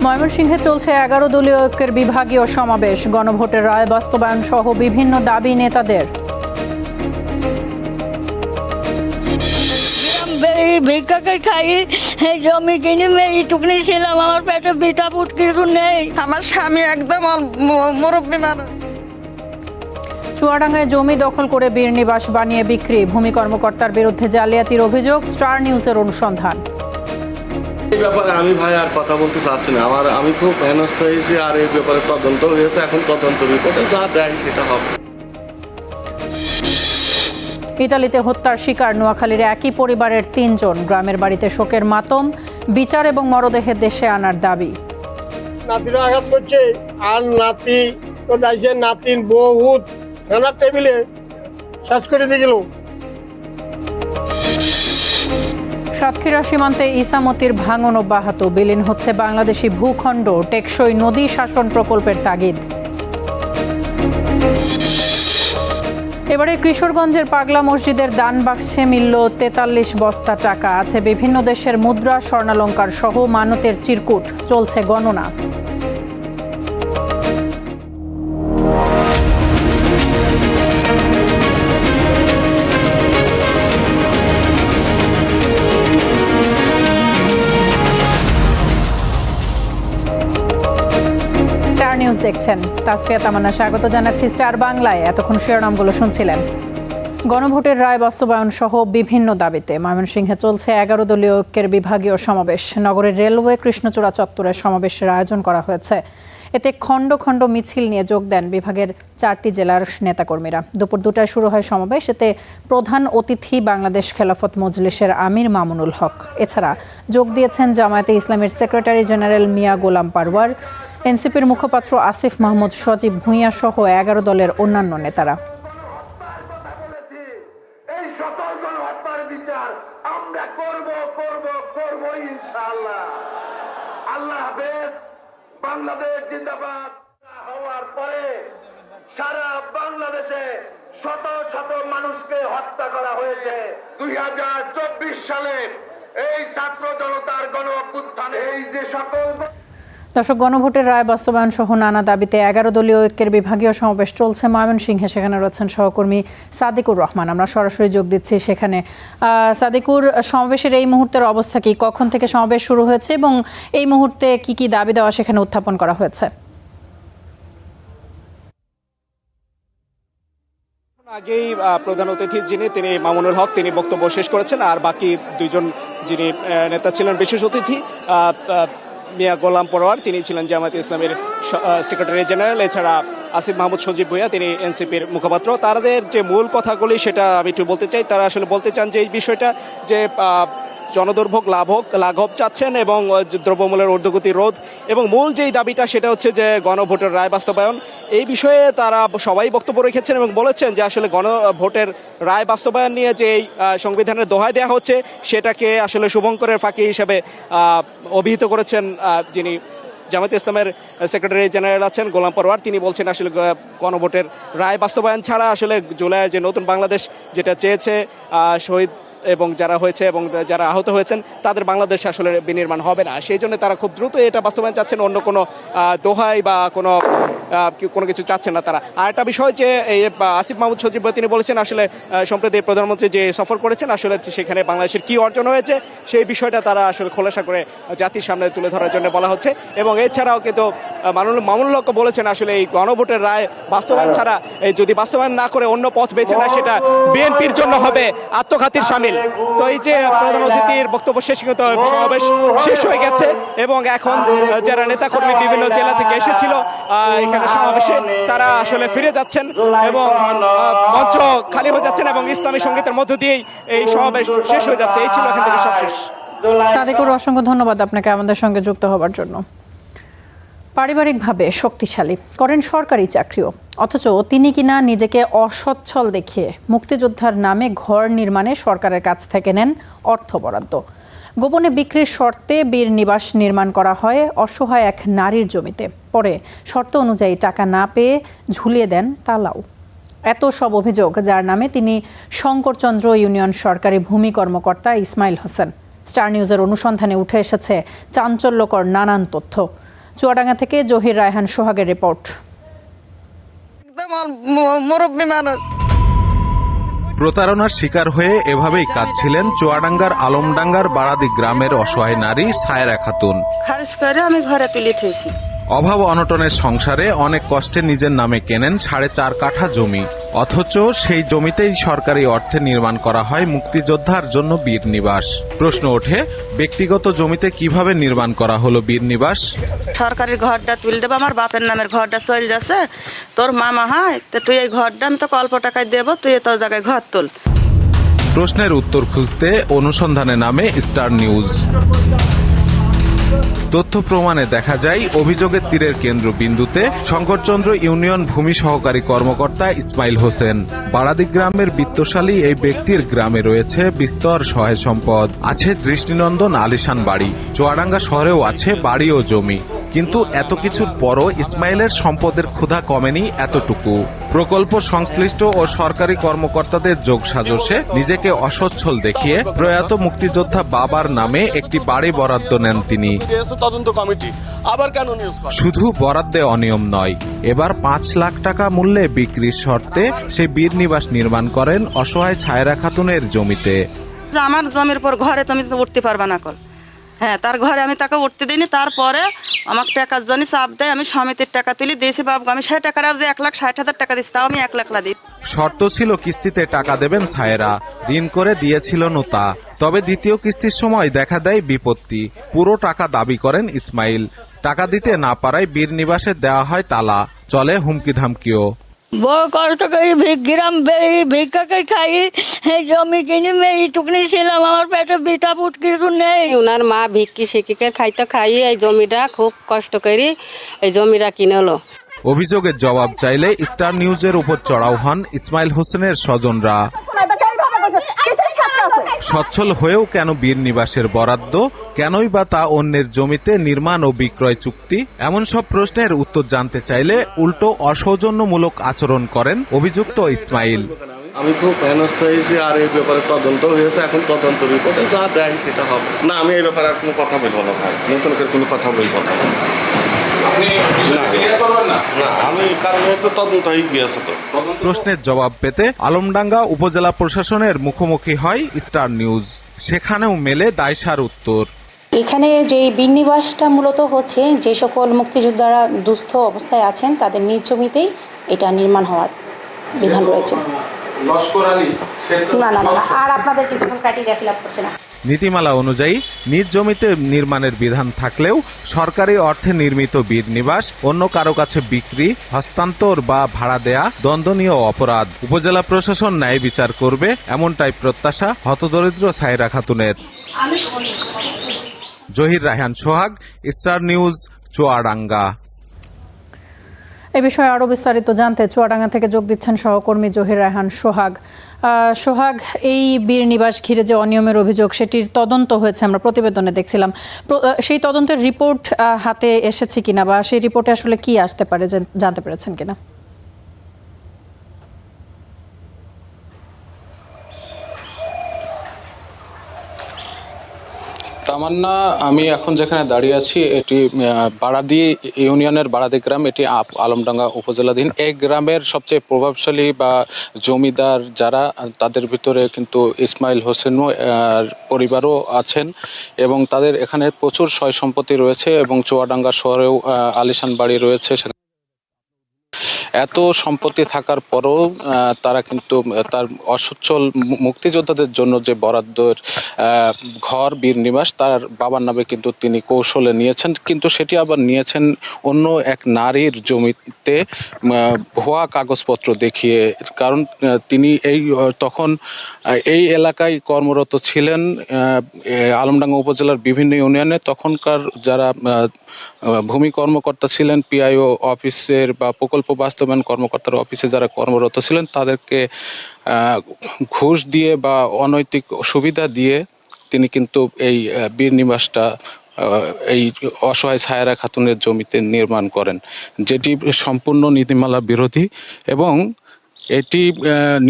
ময়মনসিংহে চলছে 11 দলীয় ঐক্যের বিভাগীয় সমাবেশ। গণভোটের রায় বাস্তবায়ন সহ বিভিন্ন দাবি নেতাদের। ভিক্ষা খাই, জমি কিনে এইটুকুনি ছিলাম, আমার পেটে বিটা ফুট কিছু নেই। আমার স্বামী একদম মুরব্বী মানুষ। চুয়াডাঙ্গায় জমি দখল করে বীরনিবাস বানিয়ে বিক্রি। ভূমি কর্মকর্তার বিরুদ্ধে জালিয়াতির অভিযোগ। স্টার নিউজের অনুসন্ধান। এই ব্যাপারে আমি ভাই আর কথা বলতে চাচ্ছি না। আমি খুব হেনস্থ হয়েছি, আর এই ব্যাপারে তদন্ত হয়েছে। এখন তদন্ত রিপোর্টে যা দেয় সেটা হবে। ইতালিতে হত্যার শিকার নোয়াখালীর একই পরিবারের 3 জন। গ্রামের বাড়িতে শোকের মাতম। বিচার এবং মরদেহের দেশে আনার দাবি। নাতিরা আঘাত করছে, আর নাতি তো যাইছে, নাতিন বহুত রান্নার টেবিলে শেষ করে দিয়ে গেল। সাতক্ষীরা সীমান্তে ইসামতির ভাঙন অব্যাহত। বিলীন হচ্ছে বাংলাদেশি ভূখণ্ড। টেকসই নদী শাসন প্রকল্পের তাগিদ। এবারে কিশোরগঞ্জের পাগলা মসজিদের দান বাক্সে মিলল 43 বস্তা টাকা। আছে বিভিন্ন দেশের মুদ্রা, স্বর্ণালংকার সহ মানতের চিরকুট। চলছে গণনা। নিউজ দেখছেন, তাসফিয়া তামান্না স্বাগত জানাচ্ছি স্টার বাংলায়। এতক্ষণ শিরোনামগুলো শুনছিলেন। গণভোটের রায় বাস্তবায়ন সহ বিভিন্ন দাবিতে ময়মনসিংহে চলছে 11 দলীয় ঐক্যের বিভাগীয় সমাবেশ। নগরের রেলওয়ে কৃষ্ণচূড়া চত্বরে সমাবেশের আয়োজন করা হয়েছে। এতে খণ্ড খণ্ড মিছিল নিয়ে যোগ দেন বিভাগের 4টি জেলার নেতাকর্মীরা। দুপুর 2টায় শুরু হয় সমাবেশ। এতে প্রধান অতিথি বাংলাদেশ খেলাফত মজলিসের আমির মামুনুল হক। এছাড়া যোগ দিয়েছেন জামায়াতে ইসলামের সেক্রেটারি জেনারেল মিয়া গোলাম পারওয়ার, এনসিপির মুখপাত্র আসিফ মাহমুদ সজীব ভুঁইয়া সহ 11 দলের অন্যান্য নেতারা। এই সকল গণহত্যার বিচার আমরা করব ইনশাআল্লাহ। আল্লাহ হাফেজ। বাংলাদেশ জিন্দাবাদ। হওয়ার পরে সারা বাংলাদেশে শত শত মানুষকে হত্যা করা হয়েছে। 2024 সালে এই ছাত্র জনতার গণ অভ্যুত্থানে এই যে সকল দর্শক, গণভোটের রায় বাস্তবায়ন সহ নানা দাবিতে 11 দলীয় ঐক্যের বিভাগীয় সমাবেশ চলছে ময়মনসিংহে। সেখানে রয়েছেন সহকর্মী সাদিকুর রহমান। আমরা সরাসরি যোগ দিচ্ছি সেখানে। সাদিকুর, সমাবেশের এই মুহূর্তের অবস্থা কি? কখন থেকে সমাবেশ শুরু হয়েছে এবং এই মুহূর্তে কি কি দাবি দেওয়া সেখানে উত্থাপন করা হয়েছে? আগেই প্রধান অতিথি তিনি মামুনুল হক তিনি বক্তব্য শেষ করেছেন, আর বাকি 2 জন যিনি নেতা ছিলেন বিশেষ অতিথি, মিয়া গোলাম পরোয়ার তিনি ছিলেন জামায়াতে ইসলামের সেক্রেটারি জেনারেল, এছাড়া আসিফ মাহমুদ সজীব ভুঁইয়া তিনি এনসিপির মুখপাত্র। তাদের যে মূল কথাগুলি সেটা আমি একটু বলতে চাই। তারা আসলে বলতে চান যে এই বিষয়টা যে জনদুর্ভোগ লাঘব চাচ্ছেন এবং দ্রব্যমূল্যের ঊর্ধ্বগতি রোধ, এবং মূল যেই দাবিটা সেটা হচ্ছে যে গণভোটের রায় বাস্তবায়ন। এই বিষয়ে তারা সবাই বক্তব্য রেখেছেন এবং বলেছেন যে আসলে গণভোটের রায় বাস্তবায়ন নিয়ে যে এই সংবিধানের দোহাই দেওয়া হচ্ছে সেটাকে আসলে শুভঙ্করের ফাঁকি হিসেবে অভিহিত করেছেন যিনি জামায়াতে ইসলামের সেক্রেটারি জেনারেল আছেন গোলাম পরোয়ার। তিনি বলছেন আসলে গণভোটের রায় বাস্তবায়ন ছাড়া আসলে জুলাইয়ের যে নতুন বাংলাদেশ যেটা চেয়েছে শহীদ এবং যারা হয়েছে এবং যারা আহত হয়েছেন তাদের বাংলাদেশ আসলে বিনির্মাণ হবে না। সেই জন্য তারা খুব দ্রুত এটা বাস্তবায়ন চাচ্ছেন, অন্য কোনো দোহাই বা কোনো কিছু চাচ্ছেন না তারা। আর একটা বিষয় যে এই আসিফ মাহমুদ সজীব তিনি বলেছেন আসলে সম্প্রতি প্রধানমন্ত্রী যে সফর করেছেন আসলে সেখানে বাংলাদেশের কি অর্জন হয়েছে সেই বিষয়টা তারা আসলে খোলাসা করে জাতির সামনে তুলে ধরার জন্য বলা হচ্ছে। এবং এছাড়াও কিন্তু মামুনুল হক বলেছেন আসলে এই গণভোটের রায় বাস্তবায়ন ছাড়া যদি বাস্তবায়ন না করে অন্য পথ বেছে নেয় সেটা বিএনপির জন্য হবে আত্মঘাতীর শামিল। তো এই যে প্রধান অতিথির বক্তব্য সমাবেশ শেষ হয়ে গেছে এবং এখন যারা নেতাকর্মী বিভিন্ন জেলা থেকে এসেছিল এখানে সমাবেশে তারা আসলে ফিরে যাচ্ছেন এবং মঞ্চ খালি হয়ে যাচ্ছেন এবং ইসলামী সংগীতের মধ্য দিয়েই এই সমাবেশ শেষ হয়ে যাচ্ছে। এই ছিল এখান থেকে সব শেষ। সাদিকুর, অসংখ্য ধন্যবাদ আপনাকে আমাদের সঙ্গে যুক্ত হবার জন্য। পারিবারিকভাবে শক্তিশালী, করেন সরকারি চাকরিও, অথচ তিনি কিনা নিজেকে অসচ্ছল দেখিয়ে মুক্তিযোদ্ধার নামে ঘর নির্মাণে সরকারের কাছ থেকে নেন অর্থ বরাদ্দ। গোপনে বিক্রির শর্তে বীরনিবাস নির্মাণ করা হয় অসহায় এক নারীর জমিতে। পরে শর্ত অনুযায়ী টাকা না পেয়ে ঝুলিয়ে দেন তালাও। এত সব অভিযোগ, যার নামে তিনি শঙ্করচন্দ্র ইউনিয়ন সরকারি ভূমি কর্মকর্তা ইসমাইল হোসেন। স্টার নিউজের অনুসন্ধানে উঠে এসেছে চাঞ্চল্যকর নানান তথ্য। চুয়াডাঙ্গা থেকে জহির রায়হান সোহাগের রিপোর্ট। একদম মুরব্বী মানুষ। প্রতারণার শিকার হয়ে এভাবেই কাঁদছিলেন চুয়াডাঙ্গার আলমডাঙ্গার বারাদি গ্রামের অসহায় নারী সায়রা খাতুন। খারিজ করে আমি ঘরে তুলে থুইছি। অভাব অনটনের সংসারে অনেক কষ্টে নিজের নামে কেনেন 4.5 কাঠা জমি, অথচ সেই জমিতেই সরকারি অর্থে নির্মাণ করা হয় মুক্তিযোদ্ধার জন্য বীর নিবাস। প্রশ্ন ওঠে, ব্যক্তিগত জমিতে কিভাবে নির্মাণ করা হলো বীর নিবাস? সরকারি ঘরটা তুলে দেবো, আমার বাপের নামের ঘরটা চলে যাচ্ছে, তোর মামা হয় তো তুই এই ঘরটা আমি তোকে অল্প টাকায় দেবো, তুই তোর জায়গায় ঘর তুল। প্রশ্নের উত্তর খুঁজতে অনুসন্ধানে নামে স্টার নিউজ। তথ্য প্রমাণে দেখা যায় অভিযোগের তীরের কেন্দ্রবিন্দুতে শঙ্করচন্দ্র ইউনিয়ন ভূমি সহকারী কর্মকর্তা ইসমাইল হোসেন। বারাদি গ্রামের বিত্তশালী এই ব্যক্তির গ্রামে রয়েছে বিস্তর সহায় সম্পদ, আছে দৃষ্টিনন্দন আলিশান বাড়ি, চুয়াডাঙ্গা শহরেও আছে বাড়ি ও জমি। কিন্তু এত কিছুর পরও ইসমাইলের সম্পদের ক্ষুধা কমেনি এতটুকু। প্রকল্প সংশ্লিষ্ট ও সরকারি কর্মকর্তাদের যোগসাজশে নিজেকে অসচ্ছল দেখিয়ে প্রয়াত মুক্তিযোদ্ধা বাবার নামে একটি বাড়ি বরাদ্দ নেন তিনি। তদন্ত কমিটি আবার কেন নিউজ করে? শুধু বরাদ্দে অনিয়ম নয়, এবার 5 লাখ টাকা মূল্যে বিক্রির শর্তে সেই বীর নিবাস নির্মাণ করেন অসহায় ছায়রা খাতুনের জমিতে। আমার জমির পর ঘরে তুমি তো উঠতে পারবা না কল। হ্যাঁ, তার ঘরে আমি তাকে উঠতে দিইনি। তারপরে আমাকে টাকার জন্য চাপ দেয়, আমি সমিতির টাকা তুলি দিয়েছি বাবু, আমি সেই টাকাটা যে 1,60,000 টাকা দিচ্ছি, তাও আমি 1 লাখ দিই। শর্ত ছিল কিস্তিতে টাকা দেবেন ছায়রা, ঋণ করে দিয়েছিল নোতা। তবে দ্বিতীয় কিস্তির সময় দেখা দেয় বিপত্তি। পুরো টাকা দাবি করেন ইসমাইল। টাকা দিতে না পারায় বীর নিবাসে দেওয়া হয় তালা, চলে হুমকি ধামকিও। বড় কষ্ট করে গ্রাম বেড়ে ভিক্ষা করে খাই, এই জমি কিনে এইটুকুনি ছিলাম, আমার পেটে বিটা ফুট কিছু নেই। ওনার মা ভিক্ষি শিক্ষিকে খাইতে খাইয়ে এই জমিটা খুব কষ্ট করে এই জমিটা কিনলো। অভিযোগের জবাব চাইলে স্টার নিউজের উপর চড়াও হন ইসমাইল হোসেনের স্বজনরা। সচ্ছল হয়েও কেন বীর নিবাসের বরাদ্দ, কেনই বা তা অন্যের জমিতে নির্মাণ ও বিক্রয় চুক্তি? এমন সব প্রশ্নের উত্তর জানতে চাইলে উল্টো অসৌজন্যমূলক আচরণ করেন অভিযুক্ত ইসমাইল। আমি খুব হেনস্থ হয়েছি, আর এই ব্যাপারে তদন্ত হয়েছে, এখন তদন্ত রিপোর্টে যা দেয় সেটা হবে। না, আমি এই ব্যাপারে আর কোনো কথা বলবো না ভাই, নতুন করে কোনো কথা বলবো না। আমি কারণ তো তদন্ত হয়ে গিয়েছে। তো প্রশ্নের জবাব পেতে আলমডাঙ্গা উপজেলা প্রশাসনের মুখোমুখি হয় স্টার নিউজ। সেখানেও মেলে দায়সার উত্তর। এখানে যে বিনিবাসটা মূলত হচ্ছে যে সকল মুক্তিযোদ্ধারা দুস্থ অবস্থায় আছেন তাদের নিজ জমিতেই এটা নির্মাণ হওয়ার বিধান রয়েছে। না না না, আর আপনাদের কিন্তু ক্রাইটেরিয়া ফিল আপ করছে না। নীতিমালা অনুযায়ী নিজ জমিতে নির্মাণের বিধান থাকলেও সরকারি অর্থে নির্মিত বীর নিবাস অন্য কারো কাছে বিক্রি, হস্তান্তর বা ভাড়া দেয়া দণ্ডনীয় অপরাধ। উপজেলা প্রশাসন ন্যায় বিচার করবে, এমনটাই প্রত্যাশা হতদরিদ্র ছায়রা খাতুনের। জহির রায়হান সোহাগ, স্টার নিউজ, চুয়াডাঙ্গা। এ বিষয়ে আরো বিস্তারিত জানতে চুয়াডাঙ্গা থেকে যোগ দিচ্ছেন সহকর্মী জহির রায়হান সোহাগ। সোহাগ, এই বীর নিবাস ঘিরে যে অনিয়মের অভিযোগ সেটির তদন্ত হয়েছে, আমরা প্রতিবেদনে দেখছিলাম। সেই তদন্তের রিপোর্ট হাতে এসেছে কিনা বা সেই রিপোর্টে আসলে কি আসতে পারে জানতে পেরেছেন কিনা? তামান্না, আমি এখন যেখানে দাঁড়িয়ে আছি এটি বারাদি ইউনিয়নের বারাদি গ্রাম, এটি আলমডাঙ্গা উপজেলাধীন। এই গ্রামের সবচেয়ে প্রভাবশালী বা জমিদার যারা, তাদের ভিতরে কিন্তু ইসমাইল হোসেন পরিবারও আছেন এবং তাদের এখানে প্রচুর সয় সম্পত্তি রয়েছে এবং চুয়াডাঙ্গা শহরেও আলিশান বাড়ি রয়েছে। এত সম্পত্তি থাকার পরও তারা কিন্তু তার অসচ্ছল মুক্তিযোদ্ধাদের জন্য যে বরাদ্দের ঘর বীর নিবাস তার বাবার নামে কিন্তু তিনি কৌশলে নিয়েছেন, কিন্তু সেটি আবার নিয়েছেন অন্য এক নারীর জমিতে ভুয়া কাগজপত্র দেখিয়ে। কারণ তিনি তখন এই এলাকায় কর্মরত ছিলেন আলমডাঙ্গা উপজেলার বিভিন্ন ইউনিয়নে। তখনকার যারা ভূমি কর্মকর্তা ছিলেন, পিআইও অফিসের বা প্রকল্প বাস্তবায়ন কর্মকর্তার অফিসে যারা কর্মরত ছিলেন, তাদেরকে ঘুষ দিয়ে বা অনৈতিক সুবিধা দিয়ে তিনি কিন্তু এই বীর নিবাসটা এই অসহায় ছায়রা খাতুনের জমিতে নির্মাণ করেন, যেটি সম্পূর্ণ নীতিমালা বিরোধী। এবং এটি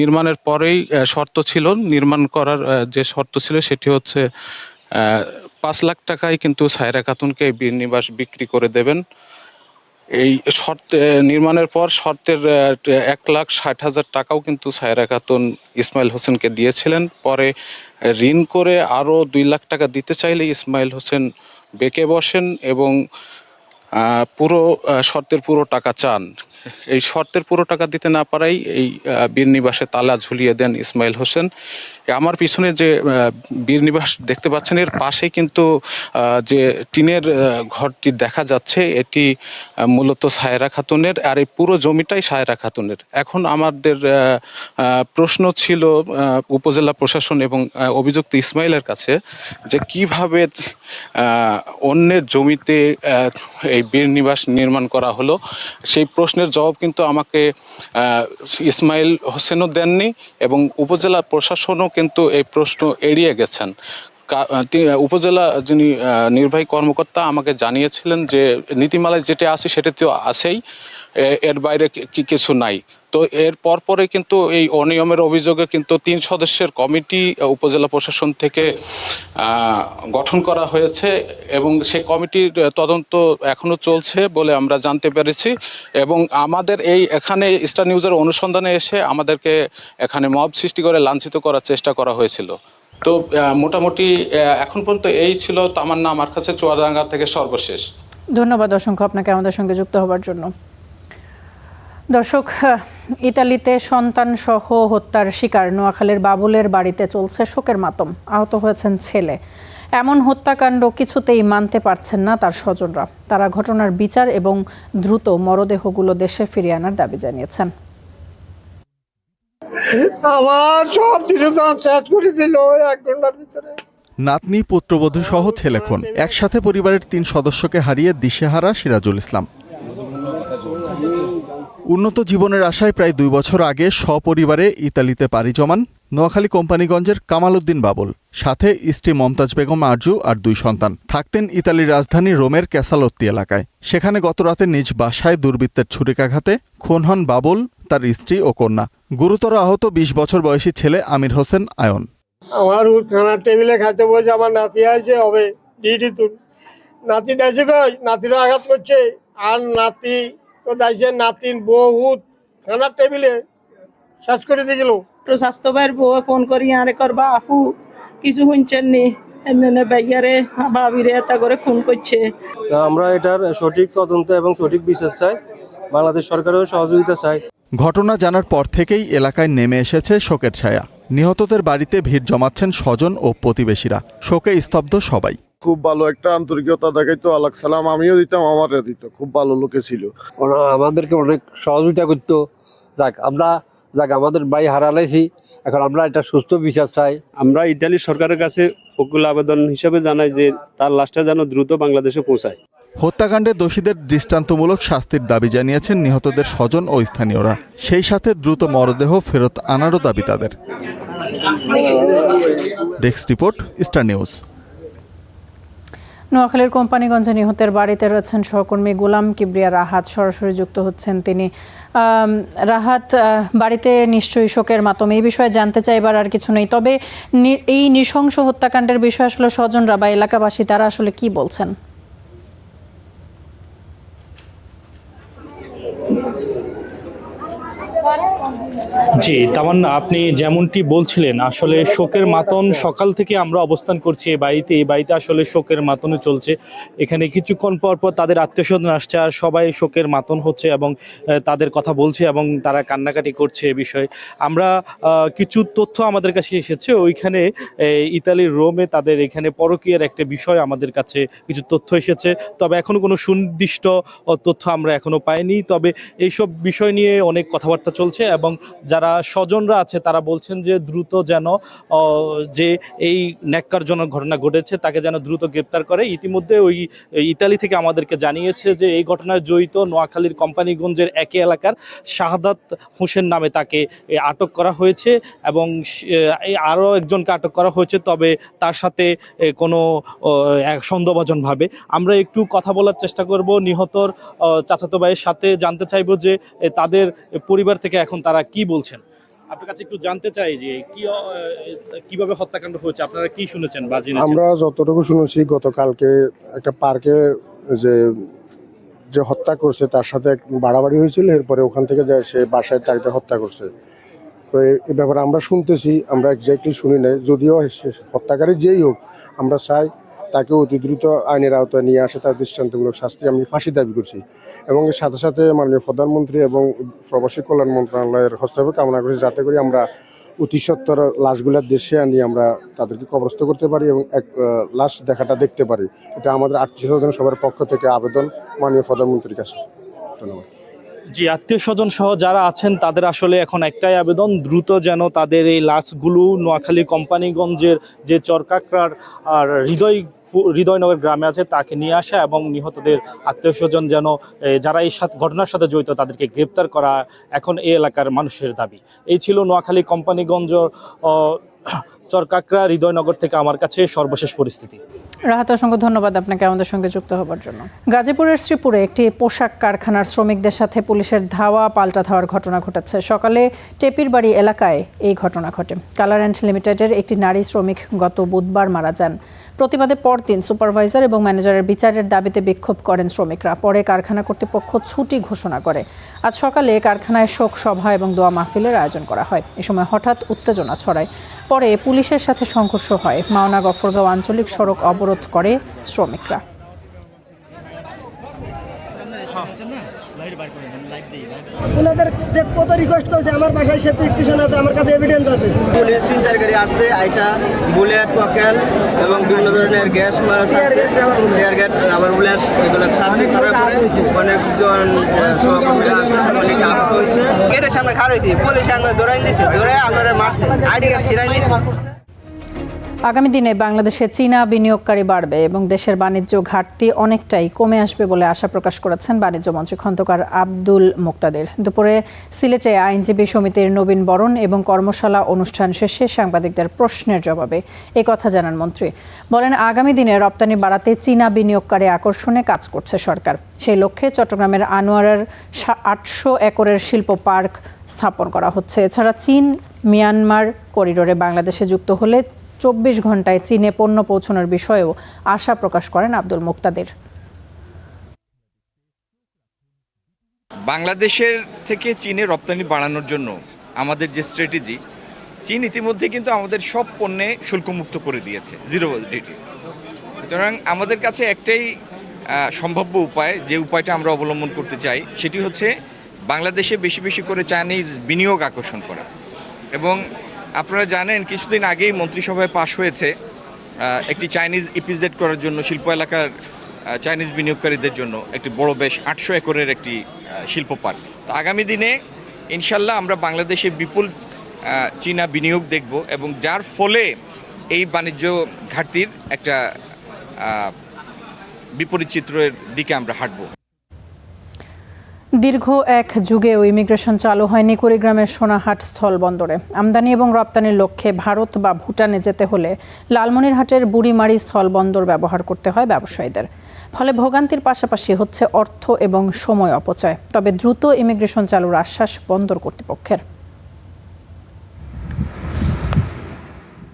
নির্মাণের পরেই শর্ত ছিল, নির্মাণ করার যে শর্ত ছিল সেটি হচ্ছে 5 লাখ টাকায় কিন্তু ছায়রা খাতুনকে বীর নিবাস বিক্রি করে দেবেন। এই শর্ত নির্মাণের পর শর্তের 1,60,000 টাকাও কিন্তু সায়রা খাতুন ইসমাইল হোসেনকে দিয়েছিলেন। পরে ঋণ করে আরও 2 লাখ টাকা দিতে চাইলে ইসমাইল হোসেন বেঁকে বসেন এবং পুরো শর্তের পুরো টাকা চান। এই শর্তের পুরো টাকা দিতে না পারাই এই বীরনিবাসে তালা ঝুলিয়ে দেন ইসমাইল হোসেন। আমার পিছনে যে বীরনিবাস দেখতে পাচ্ছেন এর পাশে কিন্তু যে টিনের ঘরটি দেখা যাচ্ছে এটি মূলত সায়রা খাতুনের, আর এই পুরো জমিটাই সায়রা খাতুনের। এখন আমাদের প্রশ্ন ছিল উপজেলা প্রশাসন এবং অভিযুক্ত ইসমাইলের কাছে যে কিভাবে অন্যের জমিতে এই বীরনিবাস নির্মাণ করা হলো। সেই প্রশ্নের জবাব কিন্তু আমাকে ইসমাইল হোসেনও দেননি এবং উপজেলা প্রশাসনও কিন্তু এই প্রশ্ন এড়িয়ে গেছেন। উপজেলা যিনি নির্বাহী কর্মকর্তা আমাকে জানিয়েছিলেন যে নীতিমালায় যেটা আছে সেটাতেও আছেই, এর বাইরে কিছু নাই। তো এর পরে কিন্তু এই অনিয়মের অভিযোগে কিন্তু 3 সদস্যের কমিটি উপজেলা প্রশাসন থেকে গঠন করা হয়েছে এবং সেই কমিটির তদন্ত এখনো চলছে বলে আমরা জানতে পেরেছি। এবং আমাদের এখানে স্টার নিউজের অনুসন্ধানে এসে আমাদেরকে এখানে মব সৃষ্টি করে লাঞ্ছিত করার চেষ্টা করা হয়েছিল। তো মোটামুটি এখন পর্যন্ত এই ছিল তামান্না আমার কাছে চুয়াডাঙ্গা থেকে সর্বশেষ। ধন্যবাদ অসংখ্য আপনাকে আমাদের সঙ্গে যুক্ত হবার জন্য। দর্শক, ইতালিতে সন্তান সহ হত্যার শিকার নোয়াখালীর বাবুলের বাড়িতে চলছে শোকের মাতম। আহত হয়েছেন ছেলে। এমন হত্যাকাণ্ড কিছুতেই মানতে পারছেন না তার স্বজনরা। তারা ঘটনার বিচার এবং দ্রুত মরদেহগুলো দেশে ফিরিয়ে আনার দাবি জানিয়েছেন। আমার সব কিছু শেষ করে দিল 1 ঘন্টার ভিতরে। নাতনি, পুত্রবধূ সহ ছেলে খুন, একসাথে পরিবারের 3 সদস্যকে হারিয়ে দিশেহারা সিরাজুল ইসলাম। উন্নত জীবনের আশায় প্রায় 2 বছর আগে সপরিবারে ইতালিতে পাড়ি জমান নোয়াখালী কোম্পানিগঞ্জের কামাল উদ্দিন বাবুল, সাথে স্ত্রী মমতাজ বেগম আরজু আর 2 সন্তান। থাকতেন ইতালির রাজধানী রোমের ক্যাসালোত্তি এলাকায়। সেখানে গতরাতে নিজ বাসায় দুর্বৃত্তের ছুরিকাঘাতে খুন হন বাবুল, তার স্ত্রী ও কন্যা। গুরুতর আহত 20 বছর বয়সী ছেলে আমির হোসেন আয়ন। আমার খানার টেবিলে খাইতে বলছে, আমার নাতি আছে হবে ডিউটি তুল, নাতি দেখছে নাতিরও আঘাত করছে, আর নাতি তো দেখছে নাতিন বহুত খানার টেবিলে শেষ করে দিয়ে গেল। স্বাস্থ্য ভাইয়ের বউ ফোন করি আরে করবা আফু কিছু শুনছেন নি, ভাইয়ারে ভাবিরে এটা করে ফোন করছে। আমরা এটার সঠিক তদন্ত এবং সঠিক বিচার চাই, বাংলাদেশ সরকারের সহযোগিতা চাই। ঘটনা জানার পর থেকেই এলাকায় নেমে এসেছে শোকের ছায়া। নিহতদের বাড়িতে ভিড় জমাচ্ছেন স্বজন ও প্রতিবেশীরা। শোকে স্তব্ধ সবাই। খুব ভালো একটা আন্তরিকতা দেখাইতো, আলাক সালাম আমিও দিতাম, আমারও দিত। খুব ভালো লোকে ছিল, ওরা আমাদেরকে অনেক সহযোগিতা করতো। আমাদের ভাই হারালাইছি, এখন আমরা একটা সুস্থ বিচার চাই। আমরা ইতালি সরকারের কাছে ওকুল আবেদন হিসেবে জানাই যে তার লাশটা যেন দ্রুত বাংলাদেশে পৌঁছায়। হত্যাকাণ্ডে দোষীদের দৃষ্টান্তমূলক শাস্তির দাবি জানিয়েছেন নিহতদের স্বজন ও স্থানীয়রা। সেই সাথে দ্রুত মরদেহ ফেরত আনারও দাবি তাদের। Desk report, star news. নোয়াখালীর কোম্পানিগঞ্জে নিহতের বাড়িতে রয়েছেন সহকর্মী গোলাম কিবরিয়া রাহাত। সরাসরি যুক্ত হচ্ছেন তিনি। রাহাত, বাড়িতে নিশ্চয়ই শোকের মাতম। এই বিষয়ে জানতে চাইবার আর কিছু নেই, তবে এই নৃশংস হত্যাকাণ্ডের বিষয়ে আসলে স্বজনরা বা এলাকাবাসী তারা আসলে কি বলছেন? জি তামান্না, আপনি যেমনটি বলছিলেন, আসলে শোকের মাতন সকাল থেকে আমরা অবস্থান করছি এই বাড়িতে আসলে শোকের মাতনও চলছে। এখানে কিছুক্ষণ পর তাদের আত্মীয়স্বজন আসছে আর সবাই শোকের মাতন হচ্ছে এবং তাদের কথা বলছে এবং তারা কান্নাকাটি করছে। এ বিষয়ে আমরা কিছু তথ্য আমাদের কাছে এসেছে। ওইখানে ইতালির রোমে তাদের এখানে পরকীয়ার একটা বিষয় আমাদের কাছে কিছু তথ্য এসেছে, তবে এখনো কোনো সুনির্দিষ্ট তথ্য আমরা এখনো পাইনি। তবে এইসব বিষয় নিয়ে অনেক কথাবার্তা চলছে এবং যারা স্বজনরা আছে তারা বলছেন যে দ্রুত যেন যে এই ন্যাক্কারজনক ঘটনা ঘটেছে তাকে যেন দ্রুত গ্রেপ্তার করে। ইতিমধ্যে ওই ইতালি থেকে আমাদেরকে জানিয়েছে যে এই ঘটনায় জড়িত নোয়াখালীর কোম্পানিগঞ্জের একই এলাকার শাহাদাত হোসেন নামে তাকে আটক করা হয়েছে এবং আরও একজনকে আটক করা হয়েছে, তবে তার সাথে কোনো সন্দেহভাজনভাবে। আমরা একটু কথা বলার চেষ্টা করব নিহতর চাচাতো ভাইয়ের সাথে, জানতে চাইব যে তাদের পরিবার থেকে এখন তারা কি বলছেন। আপনার কাছে একটু জানতে চাই যে কিভাবে হত্যাকাণ্ড হয়েছে, আপনারা কি শুনেছেন বা জেনেছেন? আমরা যতটুকু শুনেছি, গতকালকে একটা পার্কে যে যে হত্যা করছে তার সাথে বাড়াবাড়ি হয়েছিল, এরপরে ওখান থেকে যায় সে বাসায় তাকে হত্যা করছে। তো এই ব্যাপারে আমরা শুনতেছি, আমরা এক্স্যাক্টলি শুনি নাই, যদিও হত্যাকারী যেই হোক আমরা চাই তাকে অতি দ্রুত আইনের আওতায় নিয়ে আসে, তার দৃষ্টান্তমূলক শাস্তি আমি ফাঁসি দাবি করছি এবং এর সাথে সাথে মাননীয় প্রধানমন্ত্রী এবং প্রবাসী কল্যাণ মন্ত্রণালয়ের হস্তক্ষেপ কামনা করছি, যাতে করে আমরা অতি সত্বর লাশগুলা দেশে আনি, আমরা তাদেরকে কবরস্থ করতে পারি এবং এক লাশ দেখাটা দেখতে পারি। এটা আমাদের আত্মীয় স্বজন সবার পক্ষ থেকে আবেদন মাননীয় প্রধানমন্ত্রীর কাছে। ধন্যবাদ। জি, আত্মীয় স্বজন সহ যারা আছেন তাদের আসলে এখন একটাই আবেদন, দ্রুত যেন তাদের এই লাশগুলো নোয়াখালী কোম্পানিগঞ্জের যে চরকাকড়ার আর হৃদয়নগর গ্রামে আছে তাকে নিয়ে আসা এবং নিহতদের আত্মীয় স্বজন যেন যারা এই ঘটনার সাথে জড়িত তাদেরকে গ্রেপ্তার করা এখন এই এলাকার মানুষের দাবি। এই ছিল নোয়াখালী কোম্পানিগঞ্জ চরকাকড়া হৃদয়নগর থেকে আমার কাছে সর্বশেষ পরিস্থিতি। রাহাত, অসংখ্য ধন্যবাদ আপনাকে আমাদের সঙ্গে যুক্ত হবার জন্য। গাজীপুরের শ্রীপুরে একটি পোশাক কারখানার শ্রমিকদের সাথে পুলিশের ধাওয়া পাল্টা ধাওয়ার ঘটনা ঘটেছে। সকালে টেপির বাড়ি এলাকায় এই ঘটনা ঘটে। কালার অ্যান্ড লিমিটেডের একটি নারী শ্রমিক গত বুধবার মারা যান। প্রতিবাদে পরদিন সুপারভাইজার এবং ম্যানেজারের বিচারের দাবিতে বিক্ষোভ করেন শ্রমিকরা। পরে কারখানা কর্তৃপক্ষ ছুটি ঘোষণা করে। আজ সকালে কারখানায় শোক সভা এবং দোয়া মাহফিলের আয়োজন করা হয়। এ সময় হঠাৎ উত্তেজনা ছড়ায়। পরে পুলিশের সাথে সংঘর্ষ হয়। মাওনা গফরগাঁও আঞ্চলিক সড়ক অবরোধ করে শ্রমিকরা। ওনাদের যে কত রিকোয়েস্ট করছে, আমার বাসায় সে পিটিশন আছে, আমার কাছে এভিডেন্স আছে। পুলিশ 3-4 গাড়ি আসছে, আয়সা বুলেট ককেল এবং বিভিন্ন ধরনের gas tear gas rubber bullet এগুলো সার্ভিস করার পরে অনেকজন সহকর্মীরা আছে, অনেকে আহত হয়েছে। গেটের সামনে খাড়া হয়েছি, পুলিশ আমরা দৌড়াই দিয়েছে, দৌড়াই আমরা মারছে, আইডি কার্ড ছিড়াই দিয়েছে। আগামী দিনে বাংলাদেশে চীনা বিনিয়োগকারী বাড়বে এবং দেশের বাণিজ্য ঘাটতি অনেকটাই কমে আসবে বলে আশা প্রকাশ করেছেন বাণিজ্য মন্ত্রী খন্দকার আব্দুল মুক্তাদির। দুপুরে সিলেটে আইনজীবী সমিতির নবীন বরণ এবং কর্মশালা অনুষ্ঠান শেষে সাংবাদিকদের প্রশ্নের জবাবে এই কথা জানান মন্ত্রী। বলেন, আগামী দিনে রপ্তানি বাড়াতে চীনা বিনিয়োগকারী আকর্ষণে কাজ করছে সরকার। সেই লক্ষ্যে চট্টগ্রামের আনোয়ারার 800 একরের শিল্প পার্ক স্থাপন করা হচ্ছে। এছাড়া চীন মিয়ানমার করিডোরে বাংলাদেশে যুক্ত হলে 24 ঘন্টায় চীনে পণ্য পৌঁছানোর বিষয়েও আশা প্রকাশ করেন আব্দুল মুক্তাদির। বাংলাদেশের থেকে চীনে রপ্তানি বাড়ানোর জন্য আমাদের যে স্ট্র্যাটেজি, চীন ইতিমধ্যে কিন্তু আমাদের সব পণ্যে শুল্কমুক্ত করে দিয়েছে, জিরো ডিউটি। সুতরাং আমাদের কাছে একটাই সম্ভাব্য উপায়, যে উপায়টা আমরা অবলম্বন করতে চাই, সেটি হচ্ছে বাংলাদেশে বেশি বেশি করে চাইনিজ বিনিয়োগ আকর্ষণ করা। এবং আপনারা জানেন, কিছুদিন আগেই মন্ত্রিসভায় পাশ হয়েছে একটি চাইনিজ ইপিজেড করার জন্য শিল্প এলাকার চাইনিজ বিনিয়োগকারীদের জন্য একটি বড় বেশ 800 একরের একটি শিল্প পার্ক। তো আগামী দিনে ইনশাল্লাহ আমরা বাংলাদেশে বিপুল চীনা বিনিয়োগ দেখব এবং যার ফলে এই বাণিজ্য ঘাটতির একটা বিপরীত চিত্রের দিকে আমরা হাঁটব। দীর্ঘ এক যুগেও ইমিগ্রেশন চালু হয়নি কুড়িগ্রামের সোনাহাট স্থল বন্দরে। আমদানি এবং রপ্তানির লক্ষ্যে ভারত বা ভুটানে যেতে হলে লালমনিরহাটের বুড়িমারি স্থল বন্দর ব্যবহার করতে হয় ব্যবসায়ীদের। ফলে ভোগান্তির পাশাপাশি হচ্ছে অর্থ এবং সময় অপচয়। তবে দ্রুত ইমিগ্রেশন চালুর আশ্বাস বন্দর কর্তৃপক্ষের।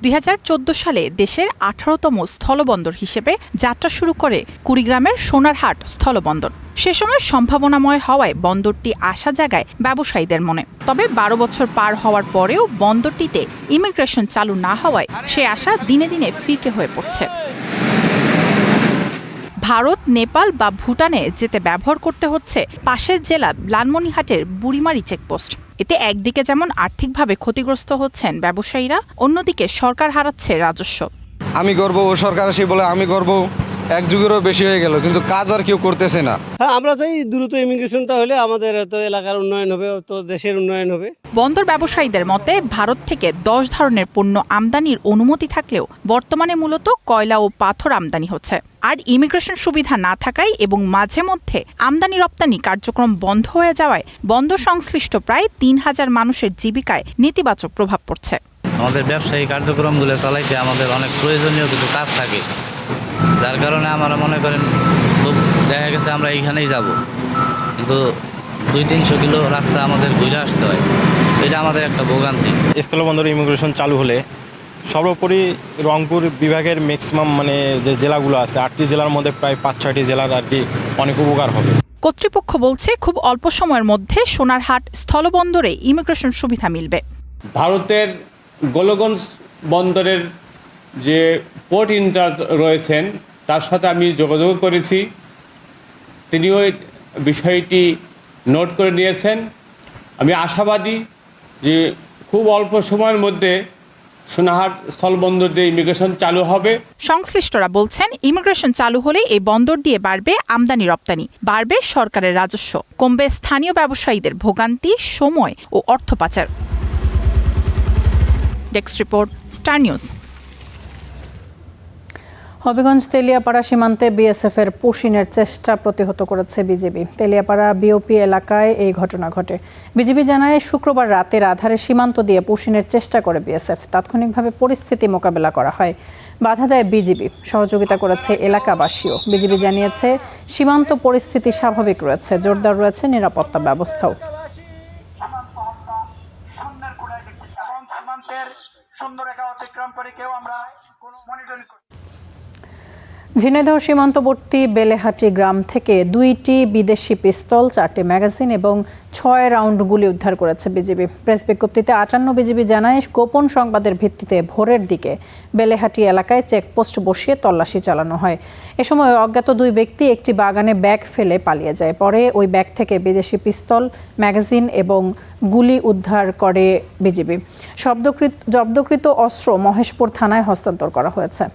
2014 সালে দেশের 18তম স্থলবন্দর হিসেবে যাত্রা শুরু করে কুড়িগ্রামের সোনারহাট স্থলবন্দর। সে সময় সম্ভাবনাময় হওয়ায় বন্দরটি আশা জাগায় ব্যবসায়ীদের মনে। তবে 12 বছর পার হওয়ার পরেও বন্দরটিতে ইমিগ্রেশন চালু না হওয়ায় সে আশা দিনে দিনে ফিকে হয়ে পড়ছে। ভারত, নেপাল বা ভুটানে যেতে ব্যবহার করতে হচ্ছে পাশের জেলা লালমনিরহাটের বুড়িমারি চেকপোস্ট। এতে একদিকে যেমন আর্থিকভাবে ক্ষতিগ্রস্ত হচ্ছেন ব্যবসায়ীরা, অন্যদিকে সরকার হারাচ্ছে রাজস্ব। আমি করব, ও সরকার আসে বলে আমি করব, এক যুগেরও বেশি হয়ে গেল, কিন্তু কাজ আর কেউ করতেছে না। হ্যাঁ, আমরা চাই দ্রুত ইমিগ্রেশনটা হলে আমাদের তো এলাকার উন্নয়ন হবে, তো দেশের উন্নয়ন হবে। বন্দর ব্যবসায়ীদের মতে ভারত থেকে 10 ধরনের পণ্য আমদানির অনুমতি থাকলেও বর্তমানে মূলত কয়লা ও পাথর আমদানি হচ্ছে। আর ইমিগ্রেশন সুবিধা না থাকায় এবং মাঝে মধ্যে আমদানি রপ্তানি কার্যক্রম বন্ধ হয়ে যাওয়ায় বন্দর সংশ্লিষ্ট প্রায় 3000 মানুষের জীবিকায় নেতিবাচক প্রভাব পড়ছে। আমাদের ব্যবসায়ী কার্যক্রমগুলো চালাইতে আমাদের অনেক প্রয়োজনীয় কিছু কাজ থাকে, যার কারণে আমরা মনে করেন খুব দেখা গেছে আমরা এইখানেই যাব, কিন্তু 200-300 কিলো রাস্তা আমাদের ঘুরে আসতে হয়। এটা আমাদের একটা ভোগান্তি। স্থলবন্দর ইমিগ্রেশন চালু হলে সর্বোপরি রংপুর বিভাগের ম্যাক্সিমাম যে জেলাগুলো আছে 8টি জেলার মধ্যে প্রায় 5-6টি জেলার আর কি অনেক উপকার হবে। কর্তৃপক্ষ বলছে খুব অল্প সময়ের মধ্যে সোনারহাট স্থলবন্দরে ইমিগ্রেশন সুবিধা মিলবে। ভারতের গোলগঞ্জ বন্দরের যে পোর্ট ইনচার্জ রয়েছেন তার সাথে আমি যোগাযোগ করেছি, তিনিও বিষয়টি নোট করে নিয়েছেন। আমি আশাবাদী যে খুব অল্প সময়ের মধ্যে সোনারহাট স্থলবন্দর দিয়ে ইমিগ্রেশন চালু হবে। সংশ্লিষ্টরা বলছেন ইমিগ্রেশন চালু হলে এই বন্দর দিয়ে বাড়বে আমদানি রপ্তানি, বাড়বে সরকারের রাজস্ব, কমবে স্থানীয় ব্যবসায়ীদের ভোগান্তি, সময় ও অর্থ পাচার। Desk report, star news. Habiganj Teliapara সীমান্তে বিএসএফের পুশিনের চেষ্টা প্রতিহত করেছে বিজিবি। তেলিয়াপাড়া বিওপি এলাকায় এই ঘটনা ঘটে। বিজিবি জানায় শুক্রবার রাতের আধারে সীমান্ত দিয়ে পুশিনের চেষ্টা করে বিএসএফ। তাৎক্ষণিকভাবে পরিস্থিতি মোকাবেলা করা হয়, বাধা দেয় বিজিবি, সহযোগিতা করেছে এলাকাবাসীও। বিজিবি জানিয়েছে সীমান্ত পরিস্থিতি স্বাভাবিক রয়েছে, জোরদার রয়েছে নিরাপত্তা ব্যবস্থাও। ঝিনাইদহ সীমান্তবর্তী বেলেহাটি গ্রাম থেকে 2টি বিদেশি পিস্তল, 4টি ম্যাগাজিন এবং 6 রাউন্ড গুলি উদ্ধার করেছে বিজিবি। প্রেস বিজ্ঞপ্তিতে 58 বিজিবি জানায় গোপন সংবাদের ভিত্তিতে ভোরের দিকে বেলেহাটি এলাকায় চেকপোস্ট বসিয়ে তল্লাশি চালানো হয়। এ সময় অজ্ঞাত 2 ব্যক্তি একটি বাগানে ব্যাগ ফেলে পালিয়ে যায়। পরে ওই ব্যাগ থেকে বিদেশি পিস্তল, ম্যাগাজিন এবং গুলি উদ্ধার করে বিজিবি। জব্দকৃত অস্ত্র মহেশপুর থানায় হস্তান্তর করা হয়েছে।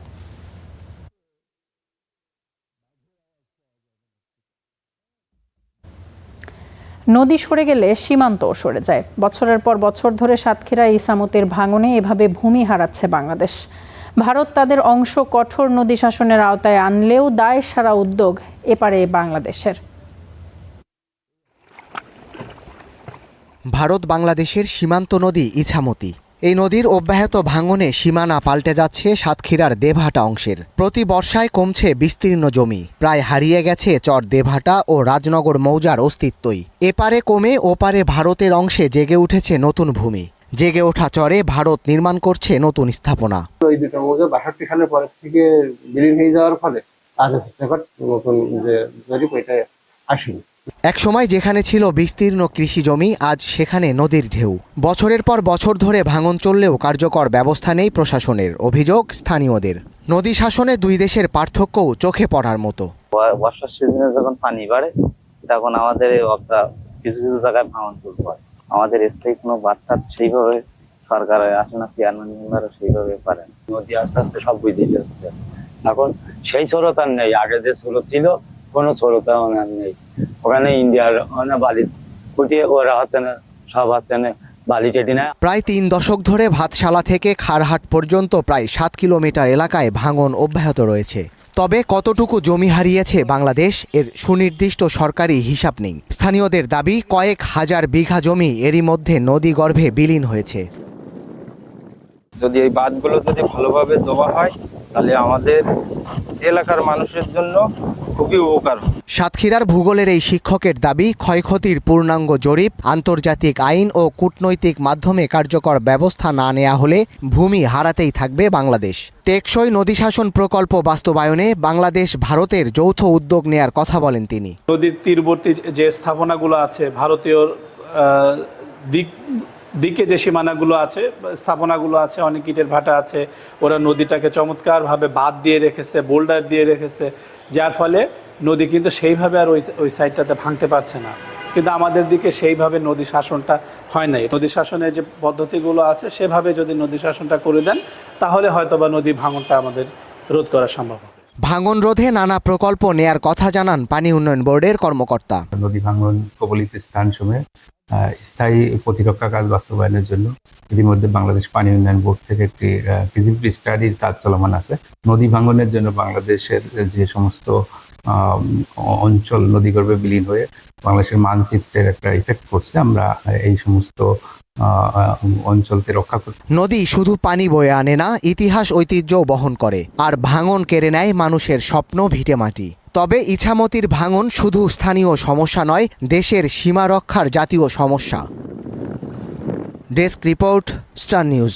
নদী সরে গেলে সীমান্ত সরে যায়। বছরের পর বছর ধরে সাতক্ষীরা ইসামতির ভাঙনে এভাবে ভূমি হারাচ্ছে বাংলাদেশ। ভারত তাদের অংশ কঠোর নদী শাসনের আওতায় আনলেও দায় সারা উদ্যোগ এপারে বাংলাদেশের। ভারত বাংলাদেশের সীমান্ত নদী ইছামতি। এই নদীর অব্যাহত ভাঙনে সীমানা পাল্টে যাচ্ছে সাতক্ষীরার দেবহাটা অংশের। প্রতি বর্ষায় কমছে বিস্তীর্ণ জমি, প্রায় হারিয়ে গেছে চর দেবহাটা ও রাজনগর মৌজার অস্তিত্বই। এপারে কমে ওপারে ভারতের অংশে জেগে উঠেছে নতুন ভূমি। জেগে ওঠা চরে ভারত নির্মাণ করছে নতুন স্থাপনা। ওই দুটো মৌজা 62 সালের পর থেকে বিলীন হয়ে যাওয়ার ফলে নতুন যে জরিপ ওইটা আসেনি। একসময় যেখানে ছিল বিস্তীর্ণ কৃষি জমি, আজ সেখানে নদীর ঢেউ। বছরের পর বছর ধরে ভাঙন চললেও কার্যকর ব্যবস্থা নেই প্রশাসনের, অভিযোগ স্থানীয়দের। নদী শাসনে দুই দেশের পার্থক্যও চোখে পড়ার মতো। বর্ষার সিজনে যখন পানি বাড়ে তখন আমাদের কিছু কিছু জায়গায় ভাঙন চলতে হয়। আমাদের স্থায়ী কোনো বার্তা সেইভাবে সরকার আসে না, চেয়ারম্যান মেম্বারও সেইভাবে পারেন। নদী আস্তে আস্তে সব বুঝতে যাচ্ছে। এখন সেই স্রোত আর নেই, আগে যে স্রোত ছিল কোনো স্রোত আর নেই। ওখানে ইন্ডিয়ার বালি ফুটিয়ে ওরা হচ্ছে না, সব হচ্ছে না বালি টেটি না। প্রায় 3 দশক ধরে ভাতশালা থেকে খারহাট পর্যন্ত প্রায় 7 কিলোমিটার এলাকায় ভাঙন অব্যাহত রয়েছে। তবে কতটুকু জমি হারিয়েছে বাংলাদেশ এর সুনির্দিষ্ট সরকারি হিসাব নেই। স্থানীয়দের দাবি কয়েক হাজার বিঘা জমি এরই মধ্যে নদী গর্ভে বিলীন হয়েছে। যদি এই বাঁধগুলো যদি ভালোভাবে দেওয়া হয় তাহলে আমাদের এলাকার মানুষের জন্য খুবই উপকার। সাতক্ষীরার ভূগোলের এই শিক্ষকের দাবি ক্ষয়ক্ষতির পূর্ণাঙ্গ জরিপ, আন্তর্জাতিক আইন ও কূটনৈতিক মাধ্যমে কার্যকর ব্যবস্থা না নেওয়া হলে ভূমি হারাতেই থাকবে বাংলাদেশ। টেকসই নদী শাসন প্রকল্প বাস্তবায়নে বাংলাদেশ ভারতের যৌথ উদ্যোগ নেয়ার কথা বলেন তিনি। নদীর তীরবর্তী যে স্থাপনাগুলো আছে, ভারতীয় দিকে যে সীমানাগুলো আছে, স্থাপনাগুলো আছে, অনেক ইটের ভাটা আছে, ওরা নদীটাকে চমৎকারভাবে বাঁধ দিয়ে রেখেছে, বোল্ডার দিয়ে রেখেছে, যার ফলে নদী কিন্তু সেইভাবে আর ওই সাইডটাতে ভাঙতে পারছে না। কিন্তু আমাদের দিকে সেইভাবে নদী শাসনটা হয় নাই। নদী শাসনের যে পদ্ধতিগুলো আছে সেভাবে যদি নদী শাসনটা করে দেন তাহলে হয়তোবা নদী ভাঙনটা আমাদের রোধ করা সম্ভব হবে। ভাঙন রোধে নানা প্রকল্প নেয়ার কথা জানান পানি উন্নয়ন বোর্ডের কর্মকর্তা। নদী ভাঙন কবলিত স্থানসমূহে স্থায়ী প্রতিরক্ষা কাজ বাস্তবায়নের জন্য ইতিমধ্যে বাংলাদেশ পানি উন্নয়ন বোর্ড থেকে একটি ফিজিবিলিটি স্টাডির কাজ চলমান আছে। নদী ভাঙনের জন্য বাংলাদেশের যে সমস্ত অঞ্চল নদীগর্ভে বিলীন হয়ে বাংলাদেশের মানচিত্রের একটা ইফেক্ট করছে, আমরা এই সমস্ত অঞ্চলকে রক্ষা করতে। নদী শুধু পানি বয়ে আনে না, ইতিহাস ঐতিহ্যও বহন করে, আর ভাঙন কেড়ে নেয় মানুষের স্বপ্ন, ভিটেমাটি। তবে ইছামতির ভাঙন শুধু স্থানীয় সমস্যা নয়, দেশের সীমা রক্ষার জাতীয় সমস্যা। Desk report, star news.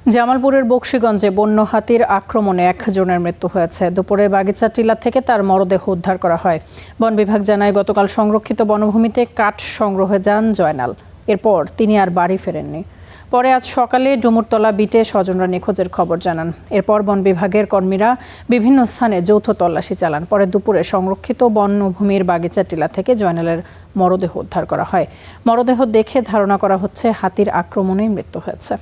জামালপুরের বকশীগঞ্জে বন্য হাতির আক্রমণে 1 জনের মৃত্যু হয়েছে। দুপুরে বাগিচা টিলা থেকে তার মরদেহ উদ্ধার করা হয়। বন বিভাগ জানায় গতকাল সংরক্ষিত বনভূমিতে কাঠ সংগ্রহে যান জয়নাল। এরপর তিনি আর বাড়ি ফেরেননি। পরে আজ সকালে ডুমুরতলা বিটে স্বজনরা নিখোঁজের খবর জানান। এরপর বন বিভাগের কর্মীরা বিভিন্ন স্থানে যৌথ তল্লাশি চালান। পরে দুপুরে সংরক্ষিত বনভূমির বাগিচা টিলা থেকে জয়নালের মরদেহ উদ্ধার করা হয়। মরদেহ দেখে ধারণা করা হচ্ছে হাতির আক্রমণেই মৃত্যু হয়েছে।